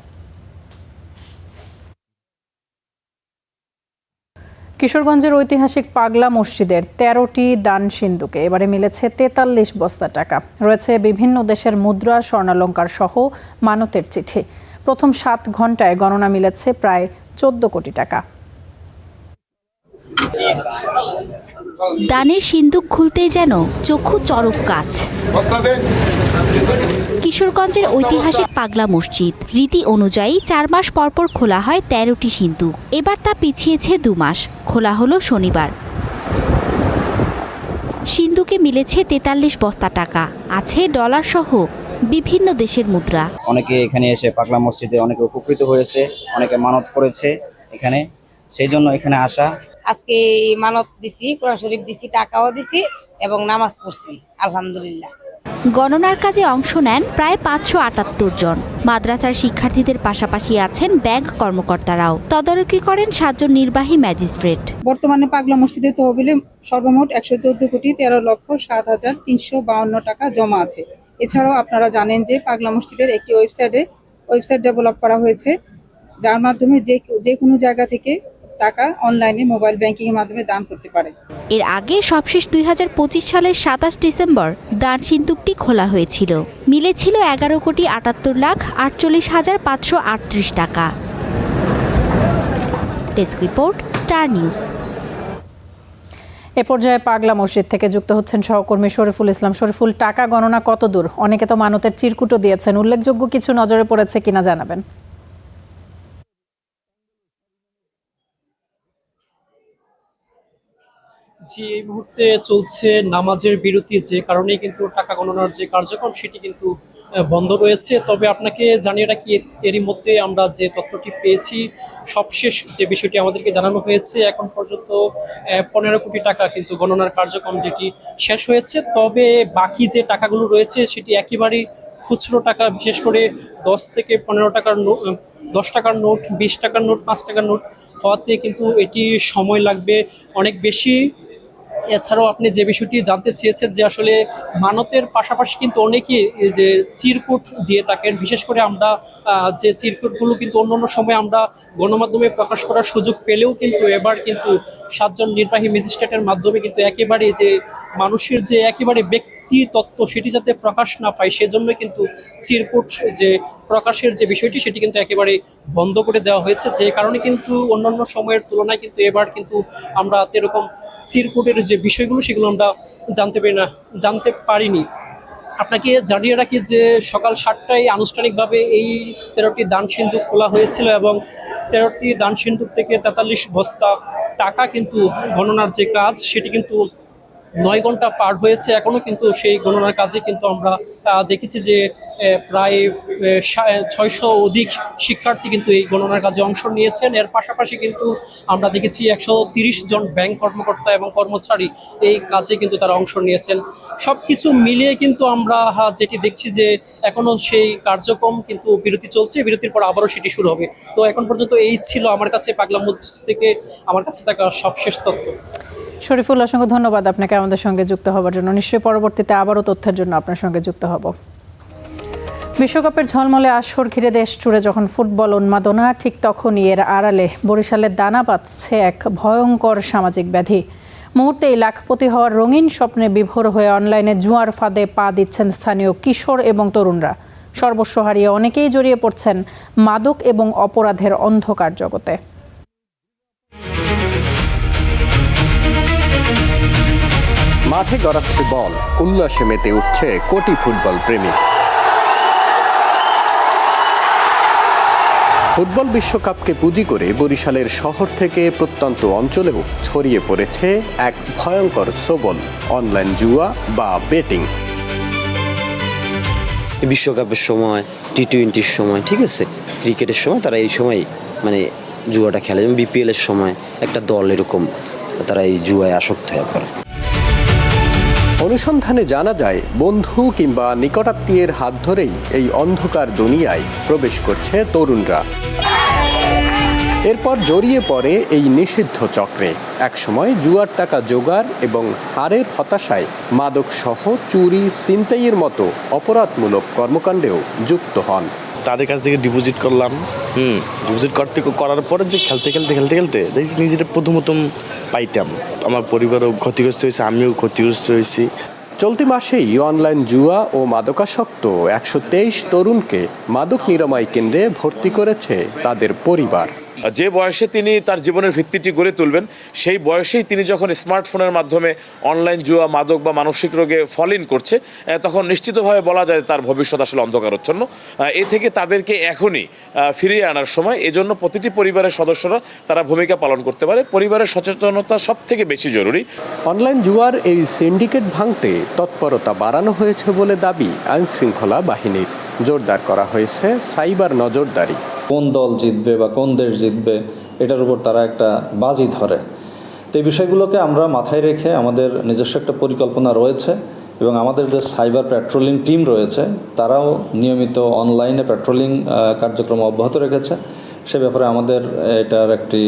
কিশোরগঞ্জের ঐতিহাসিক পাগলা মসজিদের 13টি দান সিন্ধুকে এবারে মিলেছে 43 বস্তা টাকা। রয়েছে বিভিন্ন দেশের মুদ্রা, স্বর্ণালংকার সহ মানতের চিঠি। প্রথম 7 ঘন্টায় গণনা মিলেছে প্রায় 14 কোটি টাকা। দানের সিন্দুক খুলতেই যেন চক্ষু চড়ক গাছ। কিশোরগঞ্জের ঐতিহাসিক পাগলা মসজিদ রীতি অনুযায়ী 4 মাস পরপর খোলা হয় 13টি সিন্দুক। এবার তা পিছিয়েছে 2 মাস, খোলা হলো শনিবার। সিন্দুকে মিলেছে 43 বস্তা টাকা, আছে ডলার সহ বিভিন্ন দেশের মুদ্রা। অনেকে এখানে এসে পাগলা মসজিদে অনেকে উপকৃত হয়েছে, অনেকে মানত করেছে এখানে, সেই জন্য এখানে আসা। আজকে মানত দিছি, কোরআন শরীফ দিছি, টাকাও দিছি এবং নামাজ পড়ছি আলহামদুলিল্লাহ। গণনার কাজে অংশ নেন প্রায় 578 জন। মাদ্রাসার শিক্ষার্থীদের পাশাপাশি আছেন ব্যাংক কর্মকর্তারাও। তদারকি করেন 7 জন নির্বাহী ম্যাজিস্ট্রেট। বর্তমানে পাগলা মসজিদের তহবিলে সর্বমোট 114,13,352 টাকা জমা আছে। এছাড়াও আপনারা জানেন যে পাগলা মসজিদের একটি ওয়েবসাইট ডেভেলপ করা হয়েছে, যার মাধ্যমে যে কোনো জায়গা থেকে টাকা অনলাইনে মোবাইল ব্যাংকিং এর মাধ্যমে দান করতে পারে। এর আগে সবশেষ 2025 সালের 27 ডিসেম্বর দান সিন্দুকটি খোলা হয়েছিল। মিলেছিল 11,78,48,538 টাকা। Desk report, star news. এ পর্যায়ে পাগলা মসজিদ থেকে যুক্ত হচ্ছেন সহকর্মী শরীফুল ইসলাম। শরীফুল, টাকা গণনা কত দূর? অনেকে তো মানতের চিরকুটও দিয়েছেন, উল্লেখযোগ্য কিছু নজরে পড়েছে কিনা জানাবেন। জি, এই মুহূর্তে চলছে নামাজের বিরতি, যে কারণে কিন্তু টাকা গণনার যে কার্যক্রম সেটি কিন্তু বন্ধ রয়েছে। তবে আপনাকে জানিয়ে রাখি, এরই মধ্যে আমরা যে তথ্যটি পেয়েছি, সবশেষ যে বিষয়টি আমাদেরকে জানানো হয়েছে, এখন পর্যন্ত 15 কোটি টাকা কিন্তু গণনার কার্যক্রম যেটি শেষ হয়েছে। তবে বাকি যে টাকাগুলো রয়েছে সেটি একেবারেই খুচরো টাকা, বিশেষ করে 10 থেকে 15 টাকার 10 টাকার নোট, 20 টাকার নোট, 5 টাকার নোট হওয়াতে কিন্তু এটি সময় লাগবে অনেক বেশি। এছাড়াও আপনি যে বিষয়টি জানতে চেয়েছেন যে আসলে মানতের পাশাপাশি কিন্তু অনেকেই যে চিরকুট দিয়ে থাকেন, বিশেষ করে আমরা যে চিরকুটগুলো কিন্তু অন্যান্য সময় আমরা গণমাধ্যমে প্রকাশ করার সুযোগ পেলেও কিন্তু এবার কিন্তু 7 জন নির্বাহী ম্যাজিস্ট্রেটের মাধ্যমে কিন্তু একেবারে যে মানুষের যে একেবারে ব্যক্তি তত্ত্ব সেটি যাতে প্রকাশ না পায়, সেজন্য কিন্তু চিরকুট যে প্রকাশের যে বিষয়টি সেটি কিন্তু একেবারে বন্ধ করে দেওয়া হয়েছে। যে কারণে কিন্তু অন্যান্য সময়ের তুলনায় কিন্তু এবার কিন্তু আমরা এরকম চিরকুটের যে বিষয়গুলো সেগুলো আমরা জানতে পারিনি। আপনাকে জানিয়ে রাখি যে সকাল 7টায় আনুষ্ঠানিকভাবে এই 13টি দান সিন্দুক খোলা হয়েছিল এবং 13টি দান সিন্দুক থেকে 43 বস্তা টাকা কিন্তু গণনার যে কাজ সেটি কিন্তু 9 ঘন্টা পার হয়েছে। এখনো কিন্তু সেই গণনার কাজে কিন্তু আমরা দেখেছি যে প্রায় 600 অধিক শিক্ষার্থী কিন্তু এই গণনার কাজে অংশ নিয়েছেন। এর পাশাপাশি কিন্তু আমরা দেখেছি 130 জন ব্যাংক কর্মকর্তা এবং কর্মচারী এই কাজে কিন্তু তারা অংশ নিয়েছেন। সবকিছু মিলিয়ে কিন্তু আমরা যেটি দেখছি যে এখনো সেই কার্যক্রম কিন্তু বিরতি চলছে, বিরতির পর আবারও সেটি শুরু হবে। তো এখন পর্যন্ত এই ছিল আমার কাছে পাগলা মসজিদ থেকে আমার কাছে থাকা সবশেষ তথ্য। শরীফুল, অসংখ্য ধন্যবাদ আপনাকে আমাদের সঙ্গে যুক্ত হওয়ার জন্য। নিশ্চয়ই পরবর্তীতে আবারও তথ্যের জন্য আপনার সঙ্গে যুক্ত হব। বিশ্বকাপের ঝলমলে আসর ঘিরে দেশ জুড়ে যখন ফুটবল উন্মাদনা, ঠিক তখনই এর আড়ালে বরিশালের দানা পাতছে এক ভয়ঙ্কর সামাজিক ব্যাধি। মুহূর্তেই লাখপতি হওয়ার রঙিন স্বপ্নে বিভোর হয়ে অনলাইনে জুয়ার ফাঁদে পা দিচ্ছেন স্থানীয় কিশোর এবং তরুণরা। সর্বস্ব হারিয়ে অনেকেই জড়িয়ে পড়ছেন মাদক এবং অপরাধের অন্ধকার জগতে। মাঠে গড়াচ্ছে বল, উল্লাসে মেতে উঠছে কোটি ফুটবল প্রেমী। ফুটবল বিশ্বকাপকে পুঁজি করে বরিশালের শহর থেকে প্রত্যন্ত অঞ্চলেও ছড়িয়ে পড়েছে এক ভয়ঙ্কর সবল অনলাইন জুয়া বা বেটিং। বিশ্বকাপের সময়, টি-20-র সময়, ঠিক আছে, ক্রিকেটের সময় তারা এই সময় মানে জুয়াটা খেলে, যেমন বিপিএল এর সময় একটা দল এরকম তারা এই জুয়ায় আসক্ত হয়ে পড়ে। অনুসন্ধানে জানা যায় বন্ধু কিংবা নিকটাত্মীয়ের হাত ধরেই এই অন্ধকার দুনিয়ায় প্রবেশ করছে তরুণরা। এরপর জড়িয়ে পড়ে এই নিষিদ্ধ চক্রে। একসময় জুয়ার টাকা জোগাড় এবং হারের হতাশায় মাদক সহ চুরি, ছিনতাইয়ের মতো অপরাধমূলক কর্মকাণ্ডেও যুক্ত হন। তাদের কাছ থেকে ডিপোজিট করলাম, ডিপোজিট করার পরে যে খেলতে দেখছি নিজেটা প্রথম পাইতাম। আমার পরিবারও ক্ষতিগ্রস্ত হয়েছে, আমিও ক্ষতিগ্রস্ত হয়েছি। চলতি মাসেই অনলাইন জুয়া ও মাদকাসক্ত 123 তরুণকে মাদক নিরাময় কেন্দ্রে ভর্তি করেছে তাদের পরিবার। যে বয়সে তিনি তার জীবনের ভিত্তিটি গড়ে তুলবেন, সেই বয়সেই তিনি যখন স্মার্টফোনের মাধ্যমে অনলাইন জুয়া, মাদক বা মানসিক রোগে ফল ইন করছে, তখন নিশ্চিতভাবে বলা যায় তার ভবিষ্যৎ আসলে অন্ধকারচ্ছন্ন। এ থেকে তাদেরকে এখনই ফিরিয়ে আনার সময়। এজন্য প্রতিটি পরিবারের সদস্যরা তারা ভূমিকা পালন করতে পারে। পরিবারের সচেতনতা সব থেকে বেশি জরুরি। অনলাইন জুয়ার এই সিন্ডিকেট ভাঙতে তৎপরতা বাড়ানো হয়েছে বলে দাবি আইন শৃঙ্খলা বাহিনীর। জোরদার করা হয়েছে সাইবার নজরদারি। কোন দল জিতবে বা কোন দেশ জিতবে এটার উপর তারা একটা বাজি ধরে। তো এই বিষয়গুলোকে আমরা মাথায় রেখে আমাদের নিজস্ব একটা পরিকল্পনা রয়েছে এবং আমাদের যে সাইবার প্যাট্রোলিং টিম রয়েছে তারাও নিয়মিত অনলাইনে প্যাট্রোলিং কার্যক্রম অব্যাহত রেখেছে। সে ব্যাপারে আমাদের এটার একটি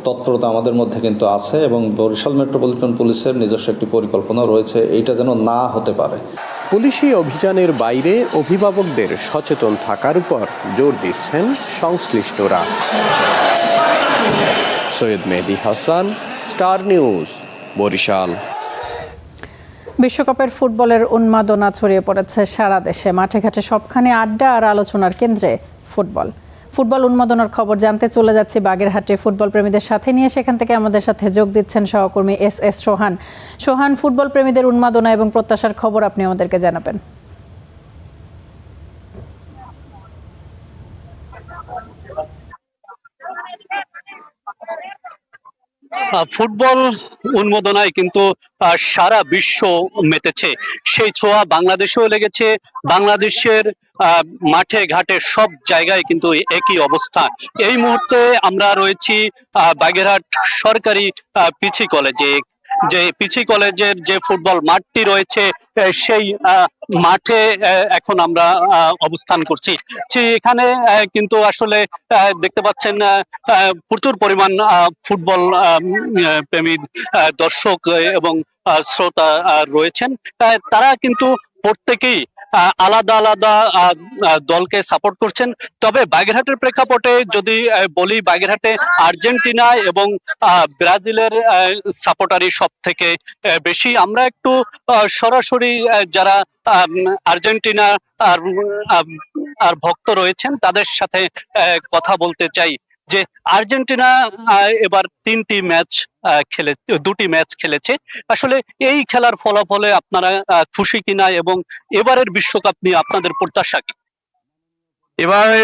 তৎপরতা আমাদের মধ্যে কিন্তু আছে এবং বরিশাল মেট্রোপলিটন পুলিশের নিজস্ব একটি পরিকল্পনা রয়েছে এইটা যেন না হতে পারে। পুলিশি অভিযানের বাইরে অভিভাবকদের সচেতন থাকার উপর জোর দিচ্ছেন সংশ্লিষ্টরা। সৈয়দ মেহেদী হাসান, স্টার নিউজ, বরিশাল। বিশ্বকাপের ফুটবলের উন্মাদনা ছড়িয়ে পড়েছে সারা দেশে। মাঠে ঘাটে সবখানে আড্ডা আর আলোচনার কেন্দ্রে ফুটবল উন্মাদনার খবর জানতে চলে যাচ্ছি বাগেরহাটে ফুটবল প্রেমীদের সাথে নিয়ে। সেখান থেকে আমাদের সাথে যোগ দিচ্ছেন সহকর্মী এস সোহান। ফুটবল প্রেমীদের উন্মাদনা এবং প্রত্যাশার খবর আপনি আমাদেরকে জানাবেন। ফুটবল উন্মাদনায় কিন্তু সারা বিশ্ব মেতেছে। সেই ছোঁয়া বাংলাদেশেও লেগেছে। বাংলাদেশের মাঠে ঘাটে সব জায়গায় কিন্তু একই অবস্থা। এই মুহূর্তে আমরা রয়েছি বাগেরহাট সরকারি পিছি কলেজে। যে পিছি কলেজের যে ফুটবল মাঠটি রয়েছে সেই মাঠে এখন আমরা অবস্থান করছি। এখানে কিন্তু আসলে দেখতে পাচ্ছেন প্রচুর পরিমাণ ফুটবল প্রেমী দর্শক এবং শ্রোতা রয়েছেন। তারা কিন্তু প্রত্যেকেই আলাদা আলাদা দলকে সাপোর্ট করছেন। তবে বাগেরহাটের প্রেক্ষাপটে যদি বলি, বাগেরহাটে আর্জেন্টিনা এবং ব্রাজিলের সাপোর্টারই সব থেকে বেশি। আমরা একটু সরাসরি যারা আর্জেন্টিনা আর ভক্ত রয়েছেন তাদের সাথে কথা বলতে চাই যে আর্জেন্টিনা এবার দুটি ম্যাচ খেলেছে। আসলে এই খেলার ফলাফলে আপনারা খুশি কিনা এবং এবারের বিশ্বকাপ নিয়ে আপনাদের প্রত্যাশা কি? এবারে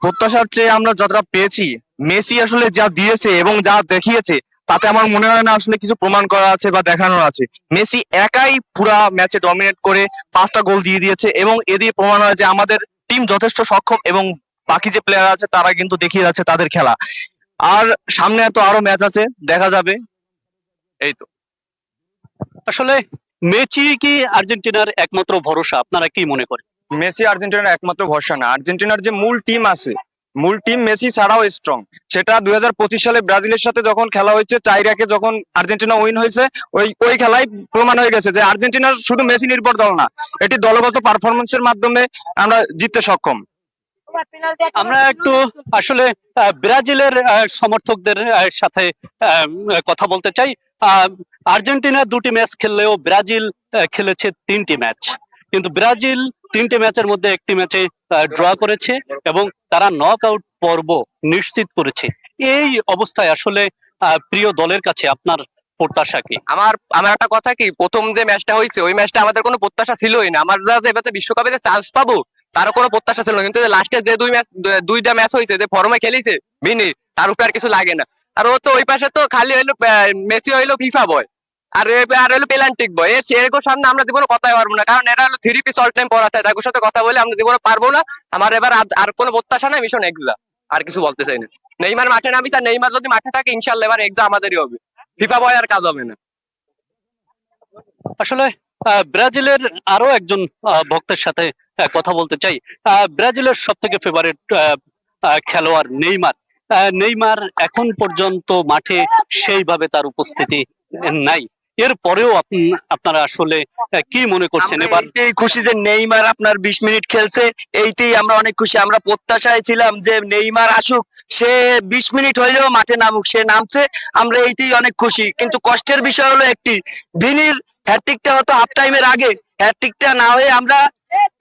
প্রত্যাশার চেয়ে আমরা যতটা পেয়েছি, মেসি আসলে যা দিয়েছে এবং যা দেখিয়েছে তাতে আমার মনে হয় না আসলে কিছু প্রমাণ করা আছে বা দেখানোর আছে। মেসি একাই পুরা ম্যাচে ডমিনেট করে 5টা গোল দিয়ে দিয়েছে এবং এ দিয়ে প্রমাণ হয় যে আমাদের টিম যথেষ্ট সক্ষম এবং বাকি যে প্লেয়ার আছে তারা কিন্তু দেখিয়ে যাচ্ছে তাদের খেলা। আর সামনে তো আরো ম্যাচ আছে, দেখা যাবে। এই তো আসলে মেসি কি আর্জেন্টিনার একমাত্র ভরসা? আপনারা কি মনে করেন? মেসি আর্জেন্টিনার একমাত্র ভরসা না। আর্জেন্টিনার যে মূল টিম আছে, মূল টিম মেসি ছাড়াও স্ট্রং। সেটা 2025 সালে ব্রাজিলের সাথে যখন খেলা হয়েছে, 4-1 যখন আর্জেন্টিনা উইন হয়েছে, ওই খেলায় প্রমাণ হয়ে গেছে যে আর্জেন্টিনার শুধু মেসি নির্ভর দল না, এটি দলগত পারফরমেন্সের মাধ্যমে আমরা জিততে সক্ষম। আমরা একটু আসলে ব্রাজিলের সমর্থকদের সাথে কথা বলতে চাই। আর্জেন্টিনা 2টি ম্যাচ খেললেও ব্রাজিল খেলেছে 3টি ম্যাচ, কিন্তু ব্রাজিল 3টে ম্যাচের মধ্যে একটি ম্যাচে ড্র করেছে এবং তারা নক আউট পর্ব নিশ্চিত করেছে। এই অবস্থায় আসলে প্রিয় দলের কাছে আপনার প্রত্যাশা কি? আমার একটা কথা কি, প্রথম যে ম্যাচটা হয়েছে ওই ম্যাচটা আমাদের কোনো প্রত্যাশা ছিলই না। আমরা এবারে বিশ্বকাপে যে চান্স পাবো তারও কোনো প্রত্যাশা ছিল না, কিন্তু লাস্টে যে দুইটা ম্যাচ হয়েছে, যে ফর্মে খেলিছে ভিনি, তার উপরে আর কিছু লাগে না। আর ও তো ওই পাশে তো খালি হইলো মেসি হইলো ফিফা বয়, আর হলো প্লান্টিক বয় এরকম সামনে আমরা জীবনে কথাই পারবো না, কারণ এরা হলো 3 পিস অল টাইম পড়া থাকে, তাদের সাথে কথা বলে আমরা জীবনে পারবো না। আমার এবার আর কোনো প্রত্যাশা নাই, মিশন এক্সা, আর কিছু বলতে চাই না। নেইমার মাঠে নামি, তার নেইমার যদি মাঠে থাকে ইনশাল্লাহ এবার এক্সা আমাদেরই হবে, ফিফা বয় আর কাজ হবে না। আসলে ব্রাজিলের আরো একজন ভক্তের সাথে কথা বলতে চাই। ব্রাজিলের সব থেকে ফেভারিট খেলোয়াড় নেইমার এখন পর্যন্ত মাঠে সেইভাবে তার উপস্থিতি নাই। এরপরেও আপনারা আসলে কি মনে করছেন? এবার এই খুশি যে নেইমার আপনার 20 মিনিট খেলছে, এইতেই আমরা অনেক খুশি। আমরা প্রত্যাশায় ছিলাম যে নেইমার আসুক, সে 20 মিনিট হইলেও মাঠে নামুক, সে নামছে, আমরা এইতেই অনেক খুশি। কিন্তু কষ্টের বিষয় হলো একটি, ভিনির হ্যাটট্রিকটা হতো হাফ টাইমের আগে, হ্যাটট্রিকটা না হয়ে আমরা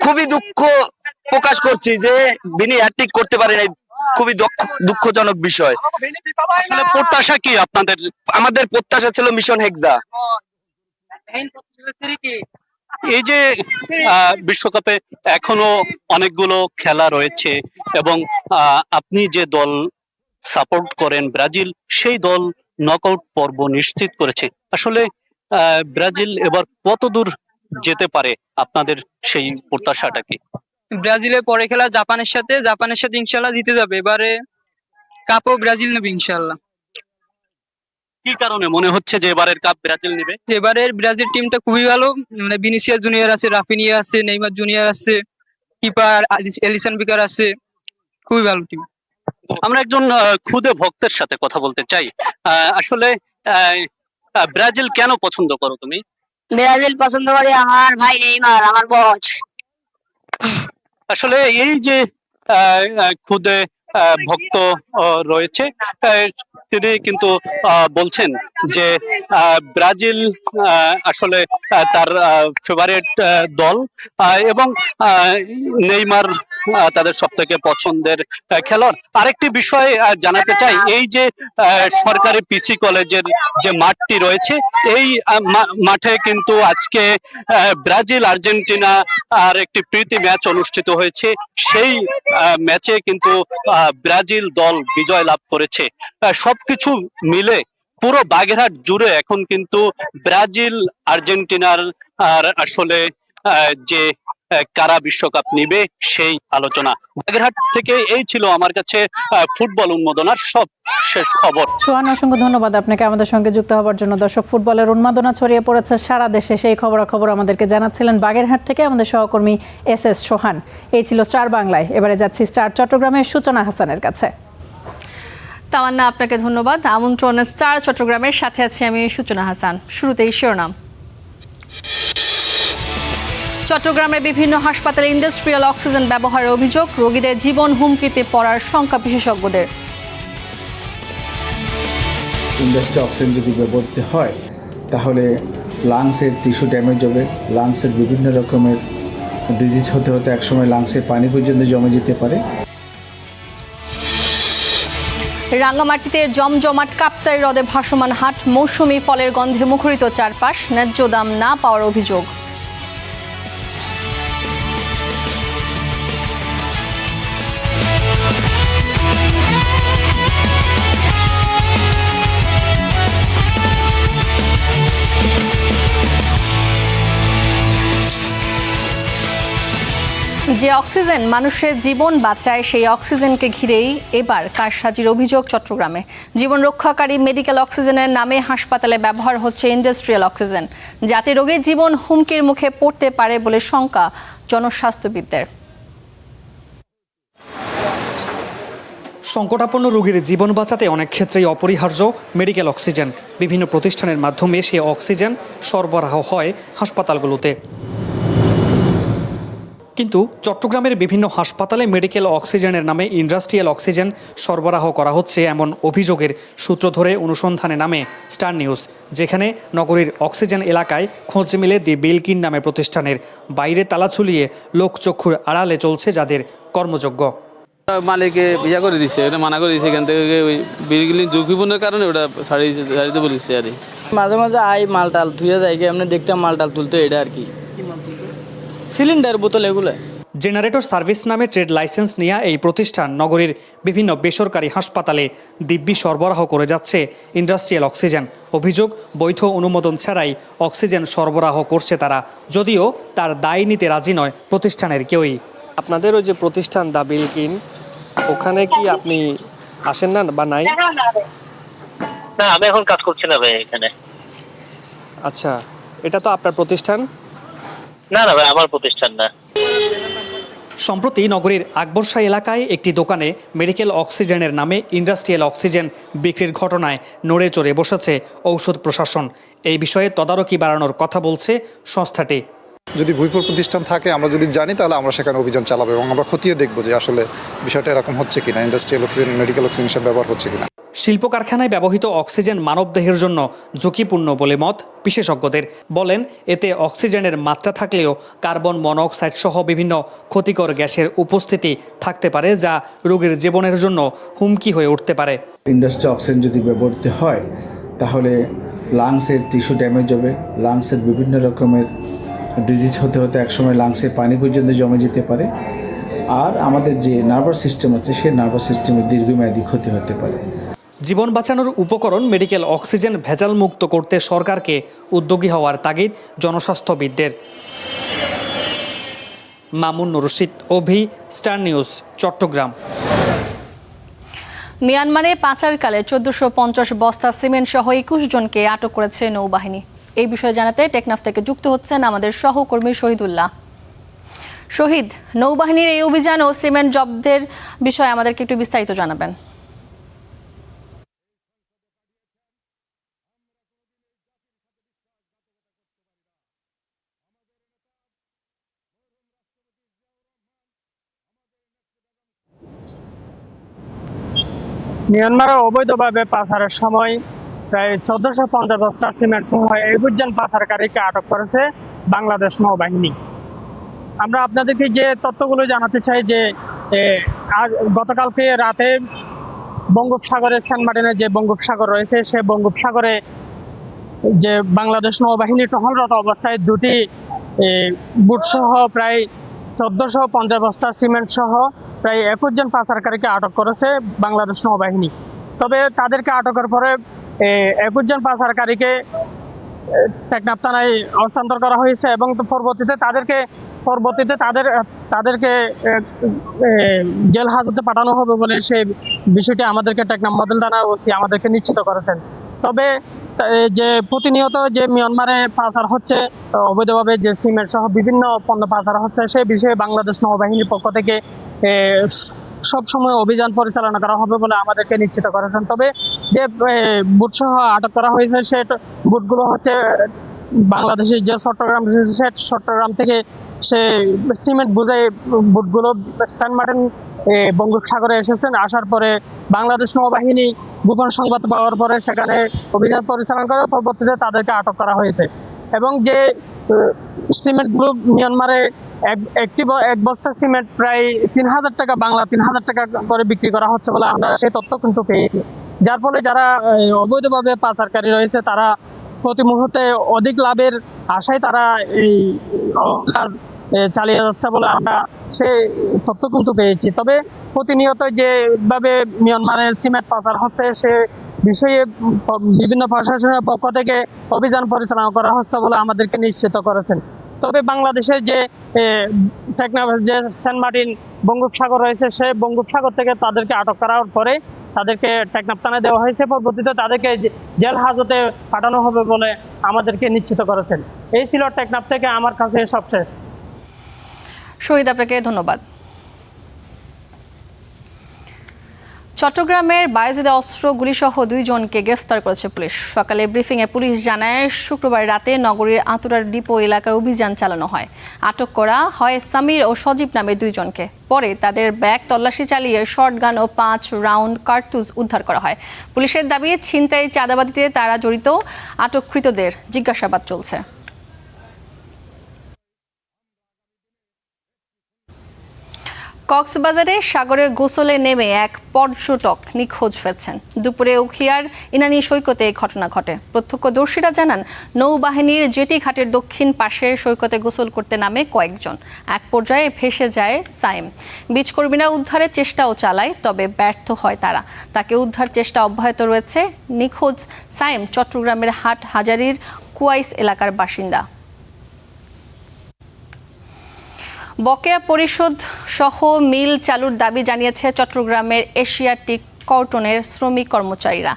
খুবই দুঃখ প্রকাশ করছি যে ভিনি হ্যাটট্রিক করতে পারে নাই, খুবই দুঃখজনক বিষয়। আসলে প্রত্যাশা কি আপনাদের? আমাদের প্রত্যাশা ছিল মিশন হেক্সা। এই যে বিশ্বকাপে এখনো অনেকগুলো খেলা রয়েছে এবং আপনি যে দল সাপোর্ট করেন ব্রাজিল, সেই দল নকআউট পর্ব নিশ্চিত করেছে। আসলে ব্রাজিল এবার কতদূর যেতে পারে, আপনাদের সেই প্রত্যাশাটা কি? ব্রাজিলের পরে খেলা জাপানের সাথে ইনশাল্লাহ জিতে যাবে, এবারে কাপও ব্রাজিল নেবে ইনশাল্লাহ। কি কারণে মনে হচ্ছে যে এবারের কাপ ব্রাজিল নেবে? এবারের ব্রাজিল টিমটা খুবই ভালো, মানে ভিনিসিয়াস জুনিয়র আছে, রাফিনিয়া আছে, নেইমার জুনিয়র আছে, কিপার এলিসন বিকার আছে, খুবই ভালো টিম। আমরা একজন খুদে ভক্তের সাথে কথা বলতে চাই। আসলে ব্রাজিল কেন পছন্দ করো তুমি? ব্রাজিল পছন্দ করি আমার ভাই নেইমার, আমার কোচ। আসলে এই যে খুদে ভক্ত রয়েছে, তিনি কিন্তু বলছেন যে ব্রাজিল আসলে তার ফেভারিট দল এবং নেইমার তাদের সব থেকে পছন্দের খেলোয়াড়। আরেকটি বিষয় জানাতে চাই, এই যে সরকারি পিসি কলেজের যে মাঠটি রয়েছে, এই মাঠে কিন্তু আজকে ব্রাজিল আর্জেন্টিনা আর একটি প্রীতি ম্যাচ অনুষ্ঠিত হয়েছে। সেই ম্যাচে কিন্তু ব্রাজিল দল বিজয় লাভ করেছে। সবকিছু মিলে পুরো বাগেরহাট জুড়ে এখন কিন্তু ব্রাজিল আর্জেন্টিনার আর আসলে যে কারা বিশ্বকাপ নিবে সেই আলোচনা। বাগেরহাট থেকে এই ছিল আমার কাছে ফুটবল উন্মাদনার সব শেষ খবর। সোহান, অসংখ্য ধন্যবাদ আপনাকে আমাদের সঙ্গে যুক্ত হওয়ার জন্য। দর্শক, ফুটবলের উন্মাদনা ছড়িয়ে পড়েছে সারা দেশে, সেই খবরাখবর আমাদেরকে জানাচ্ছিলেন বাগেরহাট থেকে আমাদের সহকর্মী SS সোহান। এই ছিল স্টার বাংলায়। এবারে যাচ্ছি স্টার চট্টগ্রামের সূচনা হাসানের কাছে। তামান্না, আপনাকে ধন্যবাদ। আমন্ত্রণ স্টার চট্টগ্রামের সাথে আছি আমি সূচনা হাসান। শুরুতেই শিরোনাম। চট্টগ্রামের বিভিন্ন হাসপাতালে ইন্ডাস্ট্রিয়াল অক্সিজেন ব্যবহারের অভিযোগ, রোগীদের জীবন হুমকিতে পড়ার শঙ্কা বিশেষজ্ঞদের। ইন্ডাস্ট্রিয়াল অক্সিজেন যদি ব্যবহৃত হয় তাহলে লাংসের টিস্যু ড্যামেজ হবে, লাংসের বিভিন্ন রকমের ডিজিজ হতে হতে একসময় লাংসে পানি পর্যন্ত জমে যেতে পারে। রাঙ্গামাটিতে জমজমাট কাপ্তাই হ্রদে ভাসমান হাট, মৌসুমি ফলের গন্ধে মুখরিত চারপাশ, ন্যায্য দাম না পাওয়ার অভিযোগ। যে অক্সিজেন মানুষের জীবন বাঁচায়, সেই অক্সিজেনকে ঘিরেই এবার কারসাজির অভিযোগ চট্টগ্রামে। জীবন রক্ষাকারী মেডিকেল অক্সিজেনের নামে হাসপাতালে ব্যবহার হচ্ছে ইন্ডাস্ট্রিয়াল অক্সিজেন, যাতে রোগীর জীবন হুমকির মুখে পড়তে পারে বলে শঙ্কা জনস্বাস্থ্যবিদদের। সংকটাপন্ন রোগীর জীবন বাঁচাতে অনেক ক্ষেত্রেই অপরিহার্য মেডিকেল অক্সিজেন। বিভিন্ন প্রতিষ্ঠানের মাধ্যমে সে অক্সিজেন সরবরাহ হয় হাসপাতালগুলোতে। কিন্তু চট্টগ্রামের বিভিন্ন হাসপাতালে মেডিকেল অক্সিজেনের নামে ইন্ডাস্ট্রিয়াল অক্সিজেন সরবরাহ করা হচ্ছে এমন অভিযোগের সূত্র ধরে অনুসন্ধানে নামে স্টার নিউজ, যেখানে নগরীর অক্সিজেন এলাকায় খোঁজ মিলে দি বিলকিন নামে প্রতিষ্ঠানের বাইরে তালা ঝুলিয়ে লোকচক্ষুর আড়ালে চলছে যাদের কর্মযোগ্য। মালিকে ইয়া করে দিচ্ছে, ওটা মানা করে দিচ্ছে, এখান থেকে ওই বিলকিন ঝুঁকিপূর্ণের কারণে ওটা ছাড়িতে বলেছে আর কি। মাঝে মাঝে মালটাল ধুয়ে যায়, এমনি দেখতাম মালটাল তুলতো, এটা আর কি সিলিন্ডার বোতল এগুলো। জেনারেটর সার্ভিস নামে ট্রেড লাইসেন্স নিয়ে এই প্রতিষ্ঠান নগরীর বিভিন্ন বেসরকারি হাসপাতালে দিব্যি সরবরাহ করে যাচ্ছে ইন্ডাস্ট্রিয়াল অক্সিজেন। অভিযোগ, বৈধ অনুমোদন ছাড়াই অক্সিজেন সরবরাহ করছে তারা, যদিও তার দায় নিতে রাজি নয় প্রতিষ্ঠানের কেউই। আপনাদের ওই যে প্রতিষ্ঠান দা বিলকিন, ওখানে কি আপনি আসেন না বা নাই? না, আমি এখন কাজ করছি না ভাই এখানে। আচ্ছা, এটা তো আপনার প্রতিষ্ঠান? না না ভাই, আমার প্রতিষ্ঠান না। সম্প্রতি নগরীর আকবরশাহ এলাকায় একটি দোকানে মেডিকেল অক্সিজেনের নামে ইন্ডাস্ট্রিয়াল অক্সিজেন বিক্রির ঘটনায় নড়ে চড়ে বসেছে ঔষধ প্রশাসন। এই বিষয়ে তদারকি বাড়ানোর কথা বলছে সংস্থাটি। যদি ভুইফল প্রতিষ্ঠান থাকে, আমরা যদি জানি, তাহলে আমরা সেখানে অভিযান চালাবো এবং আমরা খতিয়ে দেখবো যে আসলে বিষয়টা এরকম হচ্ছে কিনা, ইন্ডাস্ট্রিয়াল অক্সিজেন, মেডিকেল অক্সিজেন হিসেবে ব্যবহার হচ্ছে কিনা। শিল্প কারখানায় ব্যবহৃত অক্সিজেন মানবদেহের জন্য ঝুঁকিপূর্ণ বলে মত বিশেষজ্ঞদের। বলেন, এতে অক্সিজেনের মাত্রা থাকলেও কার্বন মনোক্সাইড সহ বিভিন্ন ক্ষতিকর গ্যাসের উপস্থিতি থাকতে পারে, যা রোগীর জীবনের জন্য হুমকি হয়ে উঠতে পারে। ইন্ডাস্ট্রিয়াল অক্সিজেন যদি ব্যবহৃত হয় তাহলে লাংসের টিস্যু ড্যামেজ হবে, লাংসের বিভিন্ন রকমের ডিজিজ হতে হতে একসময় লাংসে পানি পর্যন্ত জমে যেতে পারে। আর আমাদের যে নার্ভাস সিস্টেম আছে, সেই নার্ভাস সিস্টেমের দীর্ঘমেয়াদী ক্ষতি হতে পারে। জীবন বাঁচানোর উপকরণ মেডিকেল অক্সিজেন ভেজাল মুক্ত করতে সরকারকে উদ্যোগী হওয়ার তাগিদ জনস্বাস্থ্যবিদদের। মামুন রশিদ, অভি, স্টার নিউজ, চট্টগ্রাম। মিয়ানমারে পাচারকালে 1450 বস্তা সিমেন্ট সহ 21 জনকে আটক করেছে নৌবাহিনী। এই বিষয়ে জানাতে টেকনাফ থেকে যুক্ত হচ্ছেন আমাদের সহকর্মী শহীদুল্লাহ। শহীদ, নৌবাহিনীর এই অভিযান ও সিমেন্ট জব্দের বিষয়ে আমাদেরকে একটু বিস্তারিত জানাবেন। মিয়ানমারে অবৈধভাবে পাচারের সময় প্রায় 1450 বস্তা সিমেন্ট সহ 21 জন পাচারকারীকে আটক করেছে বাংলাদেশ নৌবাহিনী। আমরা আপনাদেরকে যে তথ্যগুলো জানাতে চাই যে গতকালকে রাতে বঙ্গোপসাগরে সেন্ট মার্টিনের যে বঙ্গোপসাগর রয়েছে, সে বঙ্গোপসাগরে যে বাংলাদেশ নৌবাহিনী টহলরত অবস্থায় দুটি বুট সহ প্রায় 1450 বস্তা সিমেন্ট সহ প্রায় 21 জন পাচারকারীকে আটক করেছে বাংলাদেশ নৌবাহিনী। তবে তাদেরকে আটকের পরে 21 জন পাচারকারীকে টেকনাফ থানায় হস্তান্তর করা হয়েছে এবং পরবর্তীতে তাদেরকে জেল হাজতে পাঠানো হবে বলে সেই বিষয়টি আমাদেরকে টেকনাফ মডেল থানার ওসি আমাদেরকে নিশ্চিত করেছেন। তবে যে প্রতিনিয়ত যে মিয়ানমারে পাচার হচ্ছে, অবৈধভাবে যে সিমেন্ট সহ বিভিন্ন পণ্য পাচার হচ্ছে, সেই বিষয়ে বাংলাদেশ নৌবাহিনীর পক্ষ থেকে সবসময় অভিযান পরিচালনা করা হবে বলে আমাদেরকে নিশ্চিত করেছেন। তবে যে বুট সহ আটক করা হয়েছে, সে বুটগুলো হচ্ছে বাংলাদেশের যে চট্টগ্রাম থেকে সে সিমেন্ট বুঝাই বুটগুলো সেন্ট মার্টিন বঙ্গোপসাগরে এসেছেন। আসার পরে বাংলাদেশ নৌবাহিনী গোপন সংবাদ পাওয়ার পরে সেখানে অভিযান পরিচালনা করে পরবর্তীতে তাদেরকে আটক করা হয়েছে। এবং যে সিমেন্টগুলো মিয়ানমারে এক বস্তা সিমেন্ট প্রায় 3000 টাকা, বাংলা 3000 টাকা করে বিক্রি করা হচ্ছে বলে আমরা সেই তথ্য কিন্তু পেয়েছি। যার ফলে যারা অবৈধভাবে পাচারকারী রয়েছে, তারা প্রতি মুহূর্তে অধিক লাভের আশায় তারা এই কাজ চালিয়ে যাচ্ছে বলে আমরা সেই তথ্য কিন্তু পেয়েছি। তবে প্রতিনিয়ত যেভাবে মিয়ানমারে সিমেন্ট পাচার হচ্ছে, সে বিষয়ে বিভিন্ন প্রশাসনের পক্ষ থেকে অভিযান পরিচালনা করা হচ্ছে বলে আমাদেরকে নিশ্চিত করেছেন। তবে বাংলাদেশের যে টেকনাফের যে সেন্ট মার্টিন বঙ্গোপসাগর রয়েছে, সেই বঙ্গোপসাগর থেকে তাদেরকে আটক করার পরে তাদেরকে টেকনাফ থানায় দেওয়া হয়েছে। পরবর্তীতে তাদেরকে জেল হাজতে পাঠানো হবে বলে আমাদেরকে নিশ্চিত করেছেন। এই ছিল টেকনাফ থেকে আমার কাছে সবশেষ। শহীদ, আপনাকে ধন্যবাদ। চট্টগ্রামের বায়েজিদে অস্ত্র গুলিসহ 2 জনকে গ্রেফতার করেছে পুলিশ। সকালে ব্রিফিংয়ে পুলিশ জানায়, শুক্রবার রাতে নগরীর আতুরার ডিপো এলাকায় অভিযান চালানো হয়। আটক করা হয় সামির ও সজীব নামে 2 জনকে। পরে তাদের ব্যাগ তল্লাশি চালিয়ে শর্টগান ও 5 রাউন্ড কার্তুজ উদ্ধার করা হয়। পুলিশের দাবি, ছিনতাই, চাঁদাবাদিতে তারা জড়িত। আটককৃতদের জিজ্ঞাসাবাদ চলছে। কক্সবাজারে সাগরে গোসলে নেমে এক পর্যটক নিখোঁজ হয়েছেন। দুপুরে উখিয়ার ইনানি সৈকতে এই ঘটনা ঘটে। প্রত্যক্ষদর্শীরা জানান, নৌবাহিনীর জেটি ঘাটের দক্ষিণ পাশে সৈকতে গোসল করতে নামে কয়েকজন। এক পর্যায়ে ভেসে যায় সাইম। বীজকর্মীরা উদ্ধারের চেষ্টাও চালায়, তবে ব্যর্থ হয় তারা। তাকে উদ্ধার চেষ্টা অব্যাহত রয়েছে। নিখোঁজ সাইম চট্টগ্রামের হাট হাজারীর কুয়াইস এলাকার বাসিন্দা। বকেয়া পরিশোধ সহ মিল চালুর দাবি জানিয়েছে চট্টগ্রামের এশিয়াটিক কটনের শ্রমিক কর্মচারীরা।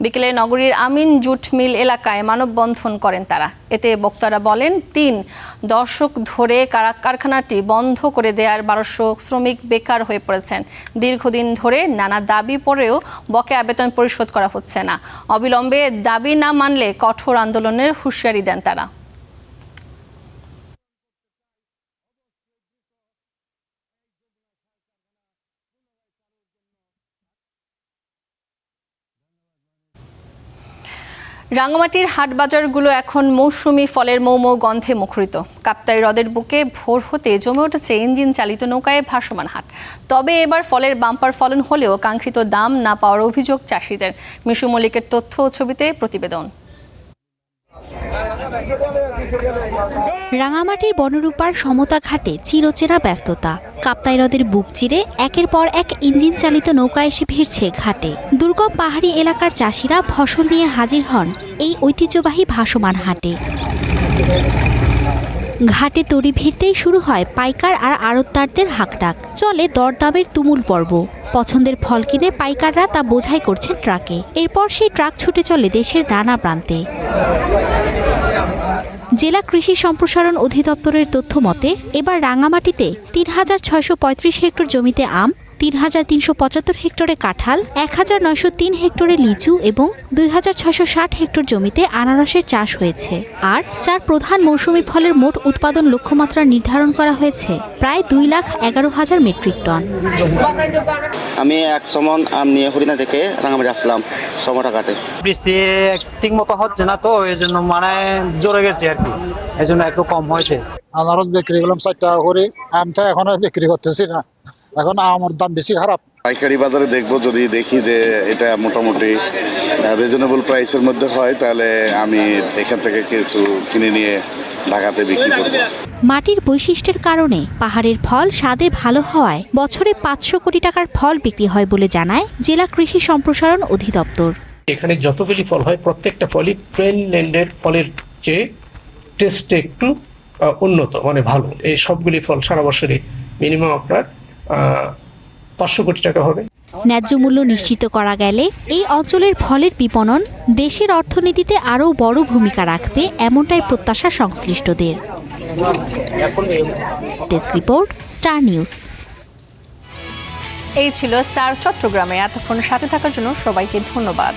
বিকেলে নগরীর আমিন জুট মিল এলাকায় মানববন্ধন করেন তারা। এতে বক্তারা বলেন, 3 দশক ধরে কারখানাটি বন্ধ করে দেওয়ার 1200 শ্রমিক বেকার হয়ে পড়েছেন। দীর্ঘদিন ধরে নানা দাবি পরেও বকেয়া বেতন পরিশোধ করা হচ্ছে না। অবিলম্বে দাবি না মানলে কঠোর আন্দোলনের হুঁশিয়ারি দেন তারা। রাঙামাটির হাট বাজারগুলো এখন মৌসুমি ফলের মৌমৌ গন্ধে মুখরিত। কাপ্তাই হ্রদের বুকে ভোর হতে জমে উঠেছে ইঞ্জিন চালিত নৌকায় ভাসমান হাট। তবে এবার ফলের বাম্পার ফলন হলেও কাঙ্ক্ষিত দাম না পাওয়ার অভিযোগ চাষিদের। মিশু মল্লিকের তথ্য ও ছবিতে প্রতিবেদন। রাঙামাটির বনরূপার সমতা ঘাটে চিরচেরা ব্যস্ততা। কাপ্তাই হ্রদের বুক চিরে একের পর এক ইঞ্জিন চালিত নৌকা এসে ভিড়ছে ঘাটে। দুর্গম পাহাড়ি এলাকার চাষিরা ফসল নিয়ে হাজির হন এই ঐতিহ্যবাহী ভাসমান হাটে। ঘাটে তরি ভিড়তেই শুরু হয় পাইকার আর আড়তদারদের হাঁকডাক। চলে দরদামের তুমুল পর্ব। পছন্দের ফল কিনে পাইকাররা তা বোঝাই করছেন ট্রাকে। এরপর সেই ট্রাক ছুটে চলে দেশের নানা প্রান্তে। জেলা কৃষি সম্প্রসারণ অধিদপ্তরের তথ্য মতে এবার রাঙামাটিতে ৩,৬৩৫ হেক্টর জমিতে আম, ৩,৩৭৫ হেক্টরে কাঁঠাল, ১,৯০৩ হেক্টরে লিচু এবং ২,৬৬০ হেক্টর জমিতে আনারসের চাষ হয়েছে। আর 4 প্রধান মৌসুমি ফলের মোট উৎপাদন লক্ষ্যমাত্রা নির্ধারণ করা হয়েছে প্রায় ২,১১,০০০ মেট্রিক টন। আমি 100 মণ আম নিয়ে হরিণা থেকে রাঙামাটি আসলাম সমটা কাটে। বৃষ্টি ঠিক মতো হচ্ছে না, তো এই জন্য মানে জোরে গেছে আর কি, এই জন্য একটু কম হয়েছে। আনারস বিক্রি করলাম 4 টাকা করে, আমটা এখনো বিক্রি করতেছি না, এখন আমের দাম বেশি খারাপ। পাইকারি বাজারে দেখবো, যদি দেখি যে এটা মোটামুটি রিজনেবল প্রাইসের মধ্যে হয়, তাহলে আমি এখান থেকে কিছু কিনে নিয়ে ঢাকাতে বিক্রি করব। মাটির বৈশিষ্ট্যের কারণে পাহাড়ের ফল স্বাদে ভালো হওয়ায় বছরে 500 কোটি টাকার ফল বিক্রি হয় বলে জানায় জেলা কৃষি সম্প্রসারণ অধিদপ্তর। এখানে যতগুলি ফল হয় প্রত্যেকটা ফলই প্লেনল্যান্ডের ফলের চেয়ে টেস্টে একটু উন্নত, মানে ভালো। এই সবগুলি ফল সারা বছরে মিনিমাম আপনার 500 কোটি টাকা হবে। ন্যায্য মূল্য নিশ্চিত করা গেলে এই অঞ্চলের ফলের বিপণন দেশের অর্থনীতিতে আরও বড় ভূমিকা রাখবে, এমনটাই প্রত্যাশা সংশ্লিষ্টদের। Desk report, star news. এই ছিল স্টার চট্টগ্রামে। এতক্ষণ সাথে থাকার জন্য সবাইকে ধন্যবাদ।